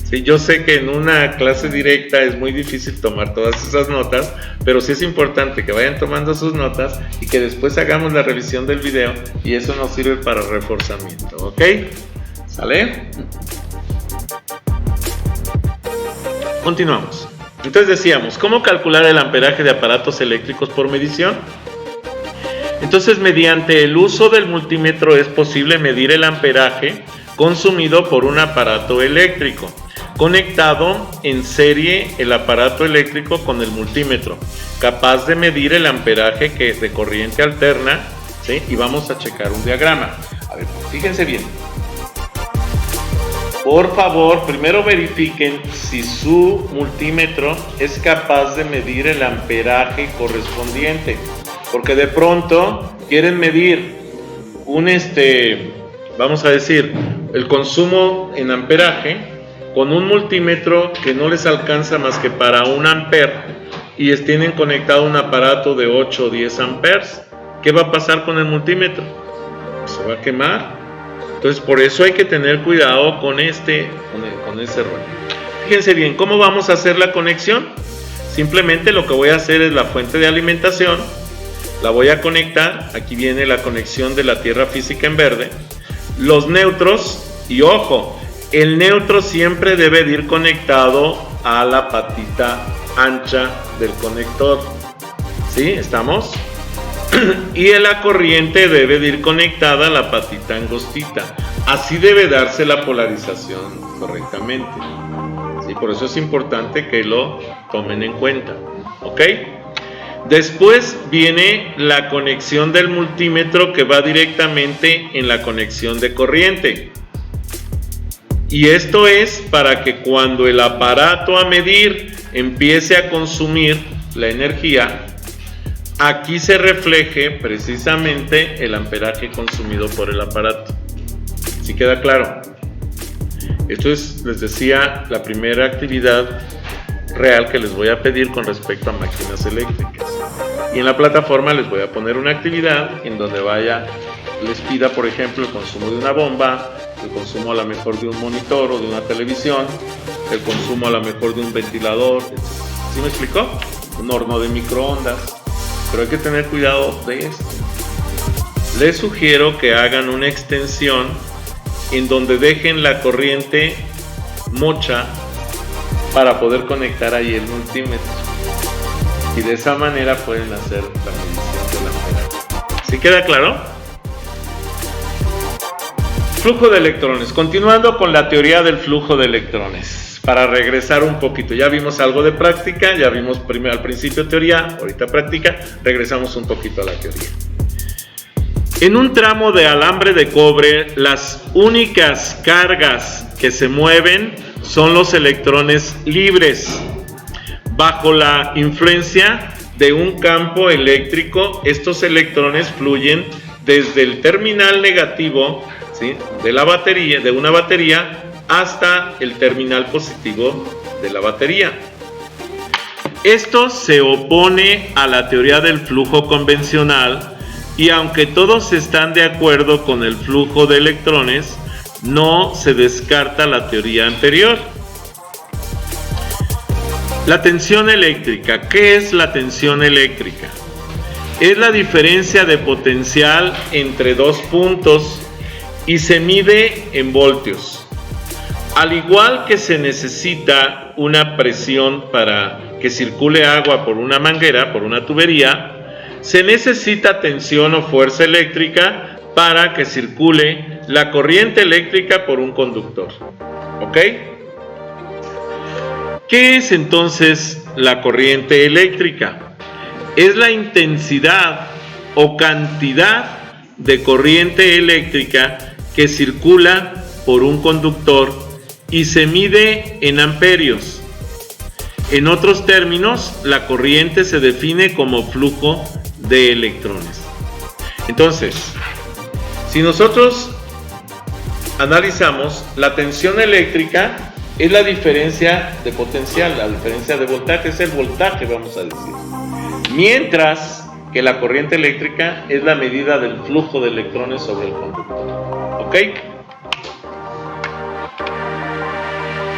Sí, yo sé que en una clase directa es muy difícil tomar todas esas notas, pero sí es importante que vayan tomando sus notas y que después hagamos la revisión del video y eso nos sirve para reforzamiento, ¿ok? ¿Sale? Continuamos. Entonces decíamos, ¿cómo calcular el amperaje de aparatos eléctricos por medición? Entonces, mediante el uso del multímetro es posible medir el amperaje consumido por un aparato eléctrico. Conectado en serie el aparato eléctrico con el multímetro, capaz de medir el amperaje de corriente alterna, ¿sí? Y vamos a checar un diagrama. A ver, fíjense bien. Por favor, primero verifiquen si su multímetro es capaz de medir el amperaje correspondiente, porque de pronto quieren medir vamos a decir, el consumo en amperaje con un multímetro que no les alcanza más que para 1 amper y tienen conectado un aparato de 8 o 10 amperes. ¿Qué va a pasar con el multímetro? Se va a quemar. Entonces, por eso hay que tener cuidado con ese rollo. Fíjense bien, ¿cómo vamos a hacer la conexión? Simplemente lo que voy a hacer es la fuente de alimentación, la voy a conectar, aquí viene la conexión de la tierra física en verde, los neutros, y ojo, el neutro siempre debe de ir conectado a la patita ancha del conector, ¿sí? ¿Estamos? Y la corriente debe de ir conectada a la patita angostita. Así debe darse la polarización correctamente, ¿sí? Por eso es importante que lo tomen en cuenta, ¿ok? Después viene la conexión del multímetro que va directamente en la conexión de corriente. Y esto es para que cuando el aparato a medir empiece a consumir la energía, aquí se refleje precisamente el amperaje consumido por el aparato. ¿Sí queda claro? Esto es, les decía, la primera actividad real que les voy a pedir con respecto a máquinas eléctricas. Y en la plataforma les voy a poner una actividad en donde les pida, por ejemplo, el consumo de una bomba, el consumo a lo mejor de un monitor o de una televisión, el consumo a lo mejor de un ventilador, etc. ¿Sí me explicó? Un horno de microondas. Pero hay que tener cuidado de esto. Les sugiero que hagan una extensión en donde dejen la corriente mocha para poder conectar ahí el multímetro. Y de esa manera pueden hacer la medición del amperaje. ¿Sí queda claro? Flujo de electrones. Continuando con la teoría del flujo de electrones. Para regresar un poquito, ya vimos algo de práctica, ya vimos primero al principio teoría, ahorita práctica, regresamos un poquito a la teoría. En un tramo de alambre de cobre, las únicas cargas que se mueven son los electrones libres. Bajo la influencia de un campo eléctrico, estos electrones fluyen desde el terminal negativo, ¿sí?, de una batería hasta el terminal positivo de la batería. Esto se opone a la teoría del flujo convencional y aunque todos están de acuerdo con el flujo de electrones, no se descarta la teoría anterior. La tensión eléctrica. ¿Qué es la tensión eléctrica? Es la diferencia de potencial entre dos puntos y se mide en voltios. Al igual que se necesita una presión para que circule agua por una manguera, por una tubería, se necesita tensión o fuerza eléctrica para que circule la corriente eléctrica por un conductor. ¿Ok? ¿Qué es entonces la corriente eléctrica? Es la intensidad o cantidad de corriente eléctrica que circula por un conductor y se mide en amperios. En otros términos, la corriente se define como flujo de electrones. Entonces, si nosotros analizamos, la tensión eléctrica es la diferencia de potencial, la diferencia de voltaje, es el voltaje, vamos a decir. Mientras que la corriente eléctrica es la medida del flujo de electrones sobre el conductor. ¿Ok?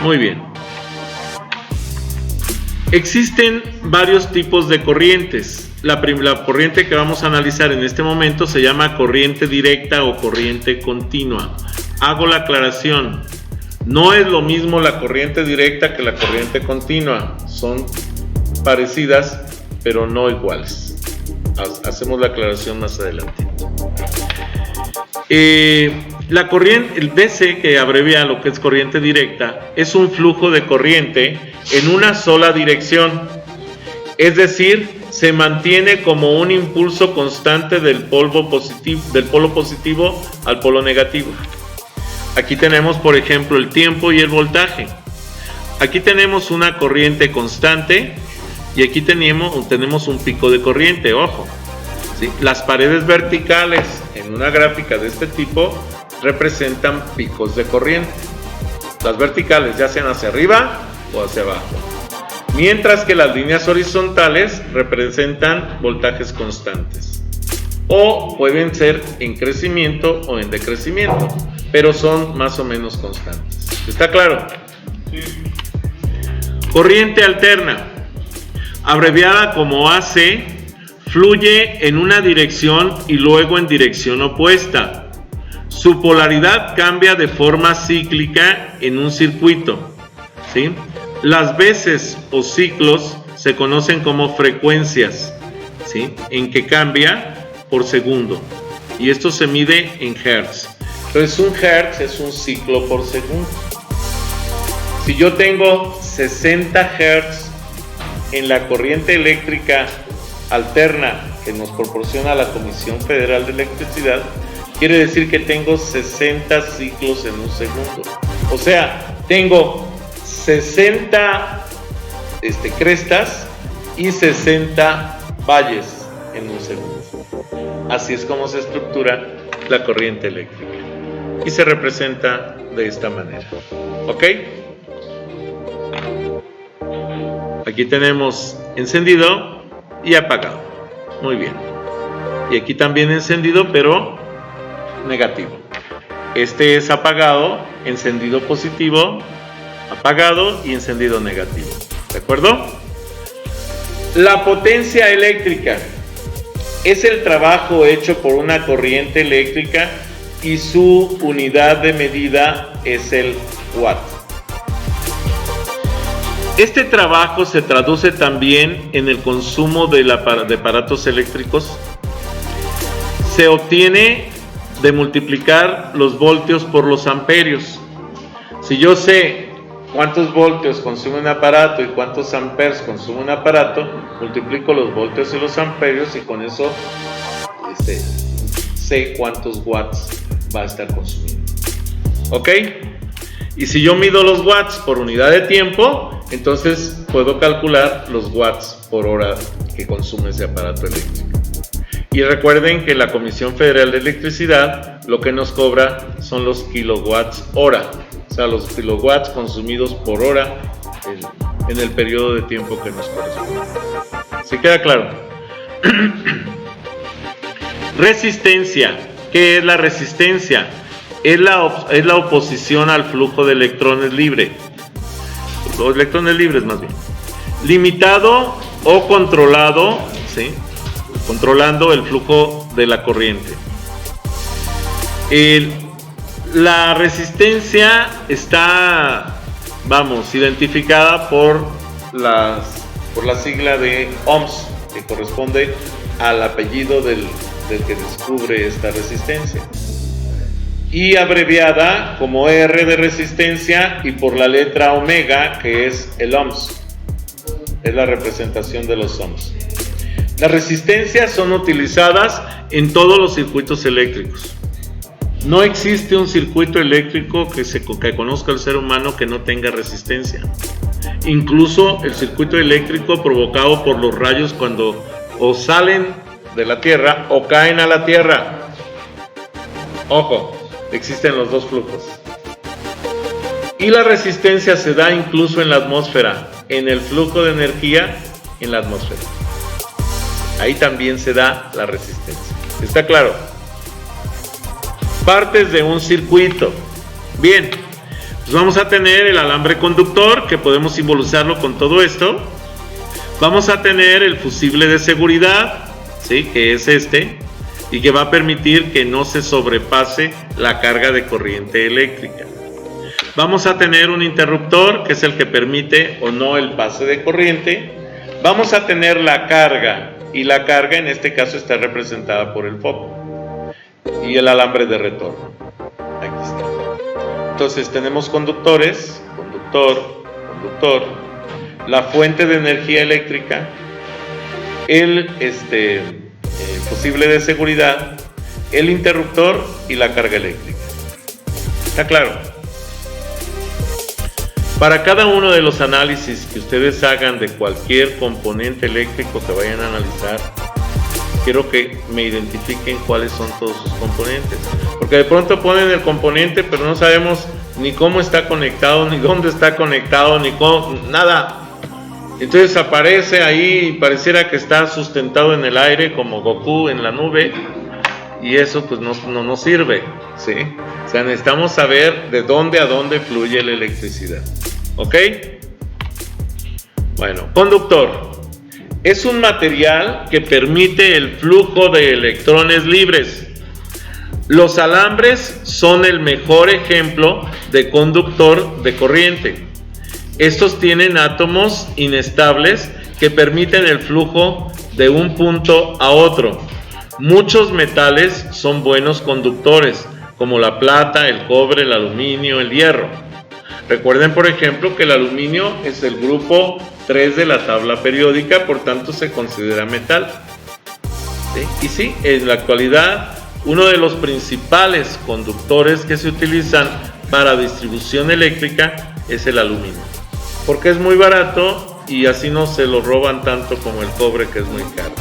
Muy bien. Existen varios tipos de corrientes. La corriente que vamos a analizar en este momento se llama corriente directa o corriente continua. Hago la aclaración. No es lo mismo la corriente directa que la corriente continua. Son parecidas, pero no iguales. Hacemos la aclaración más adelante. La corriente, el DC, que abrevia lo que es corriente directa, es un flujo de corriente en una sola dirección. Es decir, se mantiene como un impulso constante del polo positivo al polo negativo. Aquí tenemos, por ejemplo, el tiempo y el voltaje. Aquí tenemos una corriente constante y aquí tenemos un pico de corriente, ojo. ¿Sí? Las paredes verticales en una gráfica de este tipo representan picos de corriente. Las verticales ya sean hacia arriba o hacia abajo. Mientras que las líneas horizontales representan voltajes constantes. O pueden ser en crecimiento o en decrecimiento, pero son más o menos constantes. ¿Está claro? Sí. Corriente alterna, abreviada como AC, fluye en una dirección y luego en dirección opuesta. Su polaridad cambia de forma cíclica en un circuito, ¿sí? Las veces o ciclos se conocen como frecuencias, ¿sí? En que cambia por segundo. Y esto se mide en hertz. Entonces un hertz es un ciclo por segundo. Si yo tengo 60 hertz en la corriente eléctrica alterna que nos proporciona la Comisión Federal de Electricidad, quiere decir que tengo 60 ciclos en un segundo. O sea, tengo 60 crestas y 60 valles en un segundo. Así es como se estructura la corriente eléctrica y se representa de esta manera. ¿Ok? Aquí tenemos encendido y apagado. Muy bien. Y aquí también encendido, pero negativo. Este es apagado, encendido positivo, apagado y encendido negativo. ¿De acuerdo? La potencia eléctrica es el trabajo hecho por una corriente eléctrica y su unidad de medida es el watt. Este trabajo se traduce también en el consumo de aparatos eléctricos. Se obtiene de multiplicar los voltios por los amperios. Si yo sé cuántos voltios consume un aparato y cuántos amperes consume un aparato, multiplico los voltios y los amperios y con eso sé cuántos watts va a estar consumiendo. ¿Ok? Y si yo mido los watts por unidad de tiempo, entonces puedo calcular los watts por hora que consume ese aparato eléctrico. Y recuerden que la Comisión Federal de Electricidad lo que nos cobra son los kilowatts hora, o sea, los kilowatts consumidos por hora en el periodo de tiempo que nos corresponde. ¿Sí queda claro? Resistencia. ¿Qué es la resistencia? Es la oposición al flujo de electrones libre. Los electrones libres más bien. Limitado o controlado, ¿sí? Controlando el flujo de la corriente. La resistencia está, identificada por la sigla de ohms, que corresponde al apellido del que descubre esta resistencia, y abreviada como R de resistencia y por la letra omega, que es el ohms, es la representación de los ohms. Las resistencias son utilizadas en todos los circuitos eléctricos. No existe un circuito eléctrico que conozca el ser humano que no tenga resistencia. Incluso el circuito eléctrico provocado por los rayos cuando o salen de la Tierra o caen a la Tierra. Ojo, existen los dos flujos. Y la resistencia se da incluso en la atmósfera, en el flujo de energía en la atmósfera. Ahí también se da la resistencia. ¿Está claro? Partes de un circuito. Bien, pues vamos a tener el alambre conductor, que podemos simbolizarlo con todo esto. Vamos a tener el fusible de seguridad, ¿sí?, que es este, y que va a permitir que no se sobrepase la carga de corriente eléctrica. Vamos a tener un interruptor, que es el que permite o no el pase de corriente. Vamos a tener la carga, y la carga en este caso está representada por el foco y el alambre de retorno. Aquí está. Entonces tenemos conductores, conductor, la fuente de energía eléctrica, el fusible de seguridad, el interruptor y la carga eléctrica. ¿Está claro? Para cada uno de los análisis que ustedes hagan de cualquier componente eléctrico que vayan a analizar, quiero que me identifiquen cuáles son todos sus componentes, porque de pronto ponen el componente pero no sabemos ni cómo está conectado, ni dónde está conectado, ni cómo, nada. Entonces aparece ahí y pareciera que está sustentado en el aire como Goku en la nube, y eso pues no nos sirve, ¿sí? O sea, necesitamos saber de dónde a dónde fluye la electricidad. ¿Ok? Bueno, conductor es un material que permite el flujo de electrones libres. Los alambres son el mejor ejemplo de conductor de corriente. Estos tienen átomos inestables que permiten el flujo de un punto a otro. Muchos metales son buenos conductores, como la plata, el cobre, el aluminio, el hierro. Recuerden, por ejemplo, que el aluminio es el grupo 3 de la tabla periódica, por tanto se considera metal. ¿Sí? Y sí, en la actualidad, uno de los principales conductores que se utilizan para distribución eléctrica es el aluminio, porque es muy barato y así no se lo roban tanto como el cobre, que es muy caro.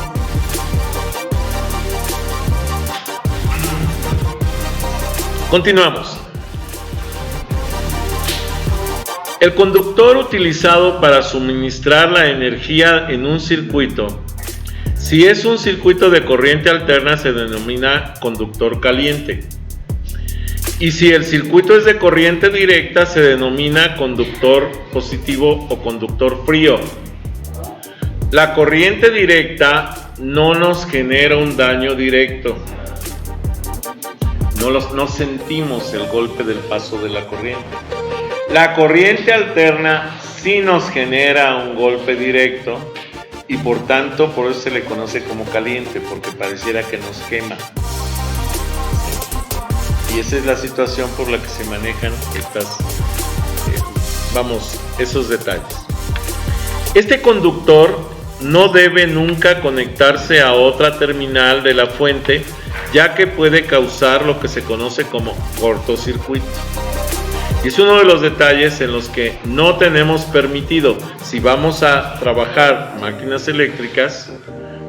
Continuamos. El conductor utilizado para suministrar la energía en un circuito, si es un circuito de corriente alterna, se denomina conductor caliente. Y si el circuito es de corriente directa, se denomina conductor positivo o conductor frío. La corriente directa no nos genera un daño directo. No sentimos el golpe del paso de la corriente. La corriente alterna sí nos genera un golpe directo y por tanto por eso se le conoce como caliente, porque pareciera que nos quema. Y esa es la situación por la que se manejan esos detalles. Este conductor no debe nunca conectarse a otra terminal de la fuente, ya que puede causar lo que se conoce como cortocircuito. Y es uno de los detalles en los que no tenemos permitido, si vamos a trabajar máquinas eléctricas,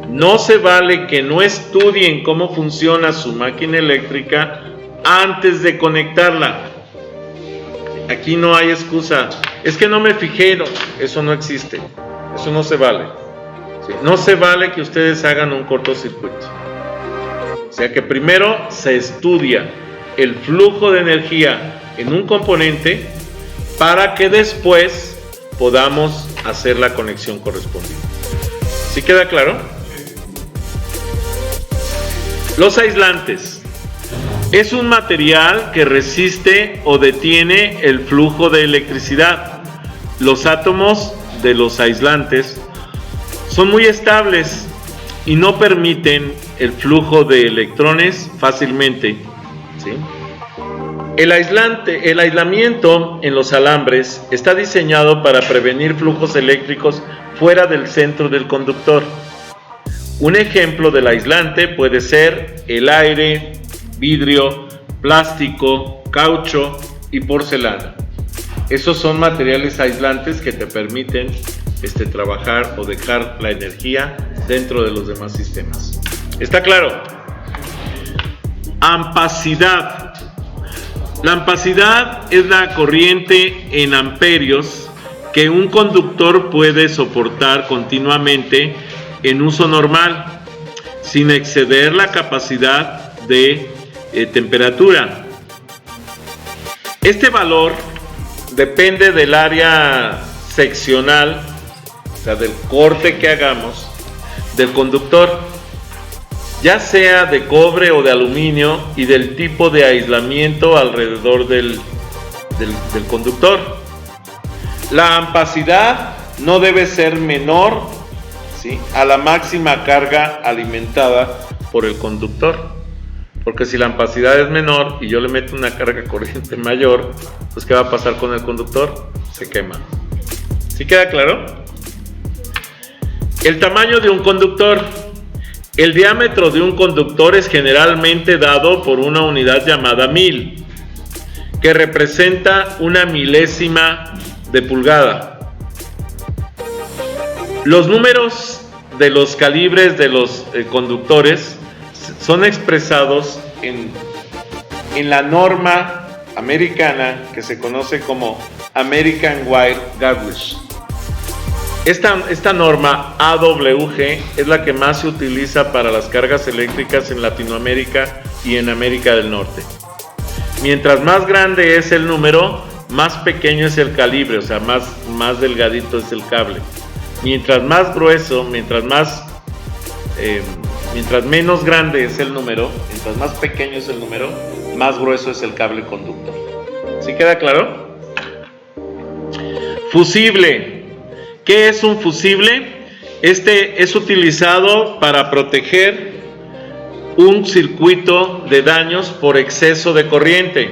no se vale que no estudien cómo funciona su máquina eléctrica antes de conectarla. Aquí no hay excusa. Es que no me fijé, eso no existe. Eso no se vale. ¿Sí? No se vale que ustedes hagan un cortocircuito. O sea que primero se estudia el flujo de energía en un componente para que después podamos hacer la conexión correspondiente. ¿Sí queda claro? Los aislantes. Es un material que resiste o detiene el flujo de electricidad. Los átomos de los aislantes son muy estables y no permiten el flujo de electrones fácilmente, ¿sí? El aislamiento en los alambres está diseñado para prevenir flujos eléctricos fuera del centro del conductor. Un ejemplo del aislante puede ser el aire, vidrio, plástico, caucho y porcelana. Esos son materiales aislantes que te permiten trabajar o dejar la energía dentro de los demás sistemas. ¿Está claro? Ampacidad. La ampacidad es la corriente en amperios que un conductor puede soportar continuamente en uso normal, sin exceder la capacidad de temperatura. Este valor depende del área seccional, o sea, del corte que hagamos del conductor, ya sea de cobre o de aluminio, y del tipo de aislamiento alrededor del conductor. La ampacidad no debe ser menor, ¿sí?, a la máxima carga alimentada por el conductor, porque si la ampacidad es menor y yo le meto una carga corriente mayor, pues ¿qué va a pasar con el conductor? Se quema. ¿Sí queda claro? El tamaño de un conductor. El diámetro de un conductor es generalmente dado por una unidad llamada mil, que representa una milésima de pulgada. Los números de los calibres de los conductores son expresados en la norma americana que se conoce como American Wire Gauge. Esta norma AWG es la que más se utiliza para las cargas eléctricas en Latinoamérica y en América del Norte. Mientras más grande es el número, más pequeño es el calibre, o sea, más delgadito es el cable. Mientras más grueso, mientras menos grande es el número, mientras más pequeño es el número, más grueso es el cable conductor. ¿Sí queda claro? Fusible. ¿Qué es un fusible? Este es utilizado para proteger un circuito de daños por exceso de corriente.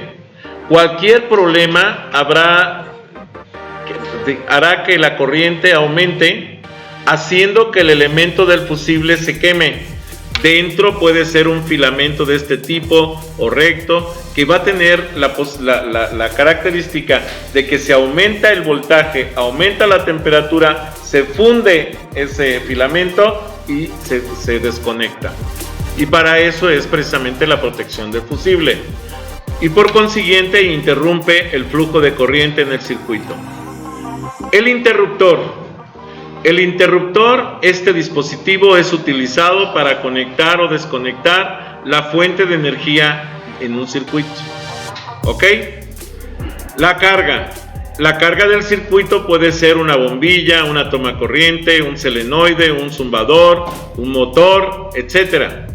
Cualquier problema hará que la corriente aumente, haciendo que el elemento del fusible se queme. Dentro puede ser un filamento de este tipo o recto, que va a tener la característica de que si aumenta el voltaje, aumenta la temperatura, se funde ese filamento y se desconecta. Y para eso es precisamente la protección del fusible. Y por consiguiente interrumpe el flujo de corriente en el circuito. El interruptor. Este dispositivo es utilizado para conectar o desconectar la fuente de energía en un circuito. ¿Ok? La carga. La carga del circuito puede ser una bombilla, una toma corriente, un solenoide, un zumbador, un motor, etc.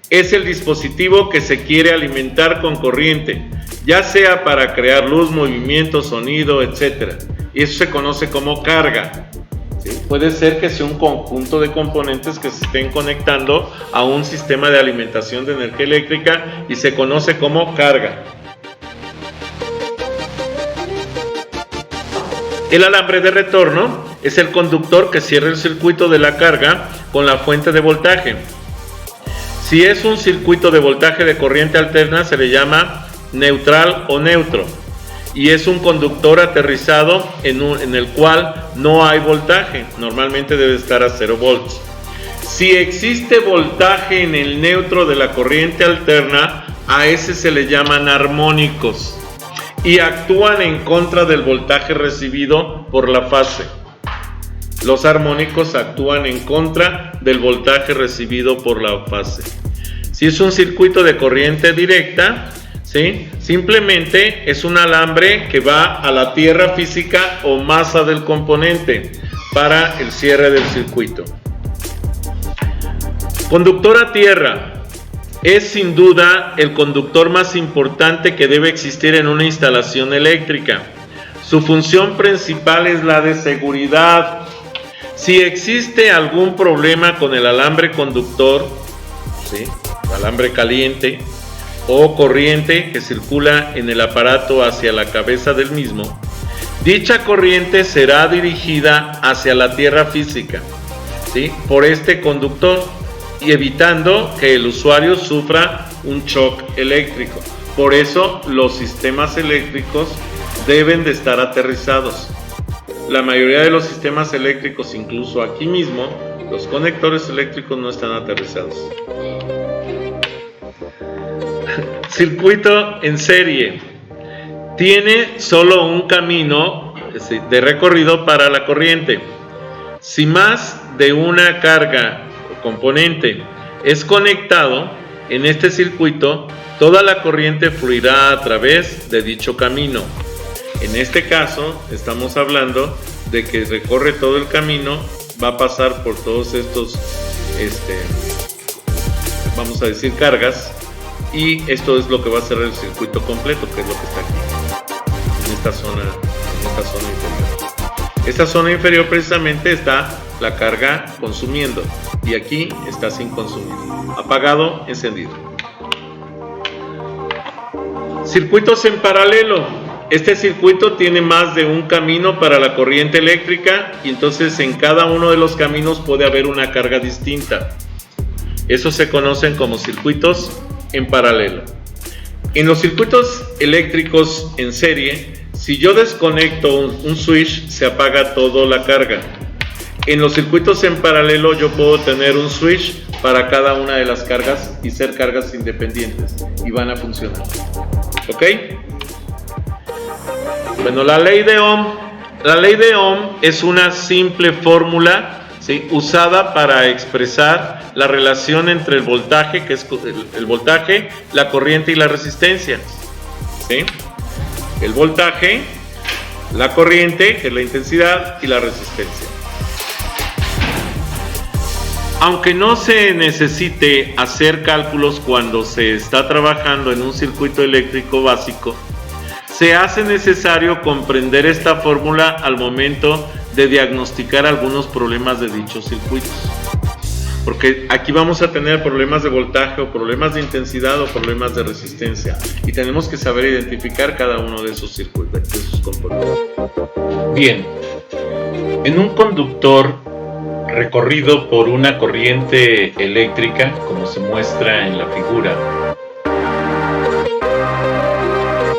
Es el dispositivo que se quiere alimentar con corriente, ya sea para crear luz, movimiento, sonido, etc. Y eso se conoce como carga. ¿Sí? Puede ser que sea un conjunto de componentes que se estén conectando a un sistema de alimentación de energía eléctrica y se conoce como carga. El alambre de retorno es el conductor que cierra el circuito de la carga con la fuente de voltaje. Si es un circuito de voltaje de corriente alterna, se le llama neutral o neutro, y es un conductor aterrizado en el cual no hay voltaje, normalmente debe estar a 0 volts. Si existe voltaje en el neutro de la corriente alterna, a ese se le llaman armónicos y actúan en contra del voltaje recibido por la fase. Los armónicos actúan en contra del voltaje recibido por la fase. Si es un circuito de corriente directa, ¿sí?, simplemente es un alambre que va a la tierra física o masa del componente para el cierre del circuito. Conductor a tierra. es sin duda el conductor más importante que debe existir en una instalación eléctrica. Su función principal es la de seguridad. Si existe algún problema con el alambre conductor, ¿sí?, alambre caliente o corriente que circula en el aparato hacia la cabeza del mismo, dicha corriente será dirigida hacia la tierra física, ¿sí?, por este conductor, y evitando que el usuario sufra un shock eléctrico. Por eso los sistemas eléctricos deben de estar aterrizados. La mayoría de los sistemas eléctricos, incluso aquí mismo, los conectores eléctricos no están aterrizados. Circuito en serie. Tiene solo un camino de recorrido para la corriente. Si más de una carga o componente es conectado en este circuito, toda la corriente fluirá a través de dicho camino. En este caso estamos hablando de que recorre todo el camino, va a pasar por todos estos, vamos a decir, cargas, y esto es lo que va a ser el circuito completo, que es lo que está aquí, en esta zona inferior. Esta zona inferior precisamente está la carga consumiendo, y aquí está sin consumir, apagado, encendido. Circuitos en paralelo. Este circuito tiene más de un camino para la corriente eléctrica, y entonces en cada uno de los caminos puede haber una carga distinta. Esos se conocen como circuitos en paralelo. En los circuitos eléctricos en serie, si yo desconecto un switch, se apaga toda la carga. En los circuitos en paralelo yo puedo tener un switch para cada una de las cargas y ser cargas independientes, y van a funcionar. ¿Ok? Bueno, la ley de Ohm es una simple fórmula, ¿sí?, usada para expresar la relación entre el voltaje, que es el voltaje, la corriente y la resistencia, ¿sí? El voltaje, la corriente, que es la intensidad, y la resistencia. Aunque no se necesite hacer cálculos cuando se está trabajando en un circuito eléctrico básico, se hace necesario comprender esta fórmula al momento de diagnosticar algunos problemas de dichos circuitos. Porque aquí vamos a tener problemas de voltaje, o problemas de intensidad, o problemas de resistencia. Y tenemos que saber identificar cada uno de esos circuitos, de esos componentes. Bien, en un conductor recorrido por una corriente eléctrica, como se muestra en la figura,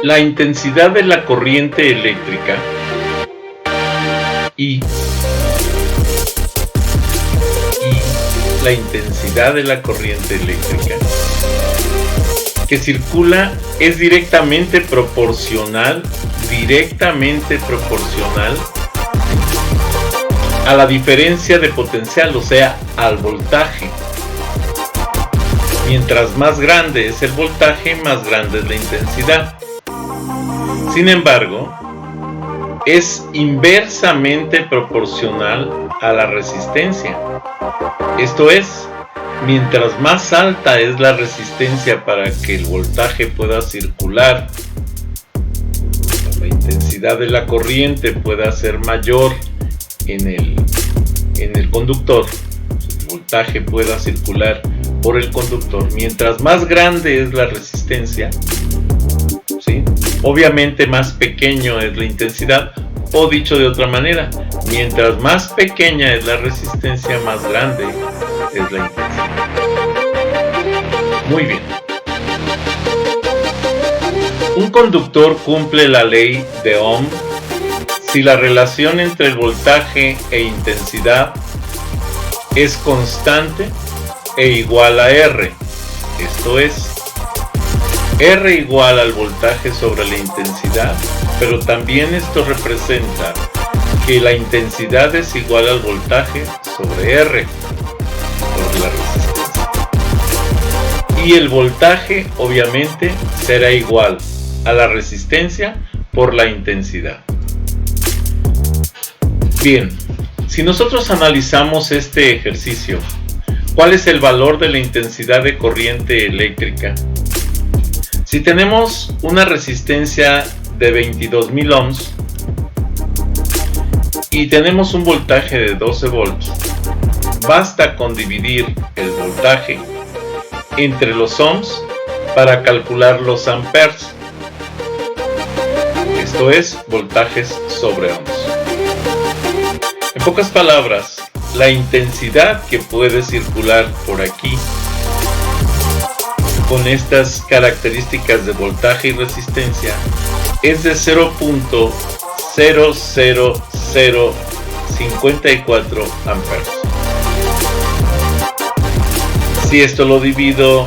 la intensidad de la corriente eléctrica y la intensidad de la corriente eléctrica que circula es directamente proporcional a la diferencia de potencial, o sea, al voltaje. Mientras más grande es el voltaje, más grande es la intensidad. Sin embargo, es inversamente proporcional a la resistencia. Esto es, mientras más alta es la resistencia para que el voltaje pueda circular, la intensidad de la corriente pueda ser mayor en el conductor, el voltaje pueda circular por el conductor. Mientras más grande es la resistencia, ¿sí?, obviamente más pequeño es la intensidad, o dicho de otra manera, mientras más pequeña es la resistencia, más grande es la intensidad. Muy bien. Un conductor cumple la ley de Ohm si la relación entre el voltaje e intensidad es constante e igual a R. Esto es, R igual al voltaje sobre la intensidad, pero también esto representa que la intensidad es igual al voltaje sobre R, sobre la resistencia. Y el voltaje obviamente será igual a la resistencia por la intensidad. Bien, si nosotros analizamos este ejercicio, ¿Cuál es el valor de la intensidad de corriente eléctrica? Si tenemos una resistencia de 22.000 ohms y tenemos un voltaje de 12 volts, basta con dividir el voltaje entre los ohms para calcular los amperes. Esto es voltajes sobre ohms. En pocas palabras, la intensidad que puede circular por aquí con estas características de voltaje y resistencia es de 0.00054 amperes. Si esto lo divido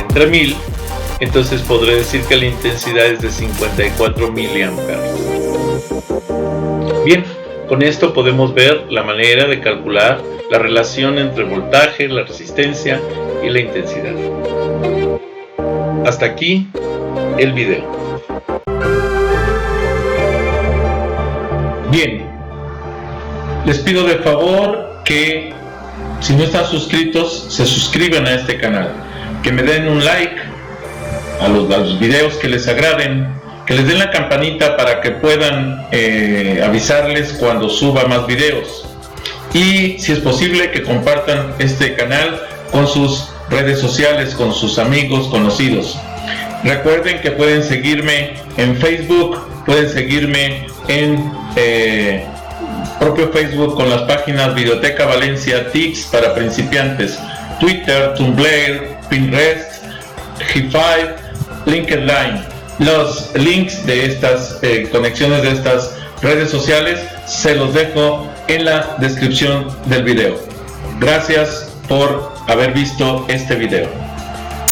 entre 1000, entonces podré decir que la intensidad es de 54 miliamperes. Bien, con esto podemos ver la manera de calcular la relación entre voltaje, la resistencia y la intensidad. Hasta aquí el video. Bien, les pido de favor que si no están suscritos, se suscriban a este canal, que me den un like a los videos que les agraden, que les den la campanita para que puedan avisarles cuando suba más videos, y si es posible que compartan este canal con sus redes sociales, con sus amigos, conocidos. Recuerden que pueden seguirme en Facebook, pueden seguirme en propio Facebook con las páginas Videoteca Valencia, TICS para principiantes, Twitter, Tumblr, Pinterest, G5, LinkedIn. Los links de estas conexiones de estas redes sociales se los dejo en la descripción del video. Gracias por haber visto este video.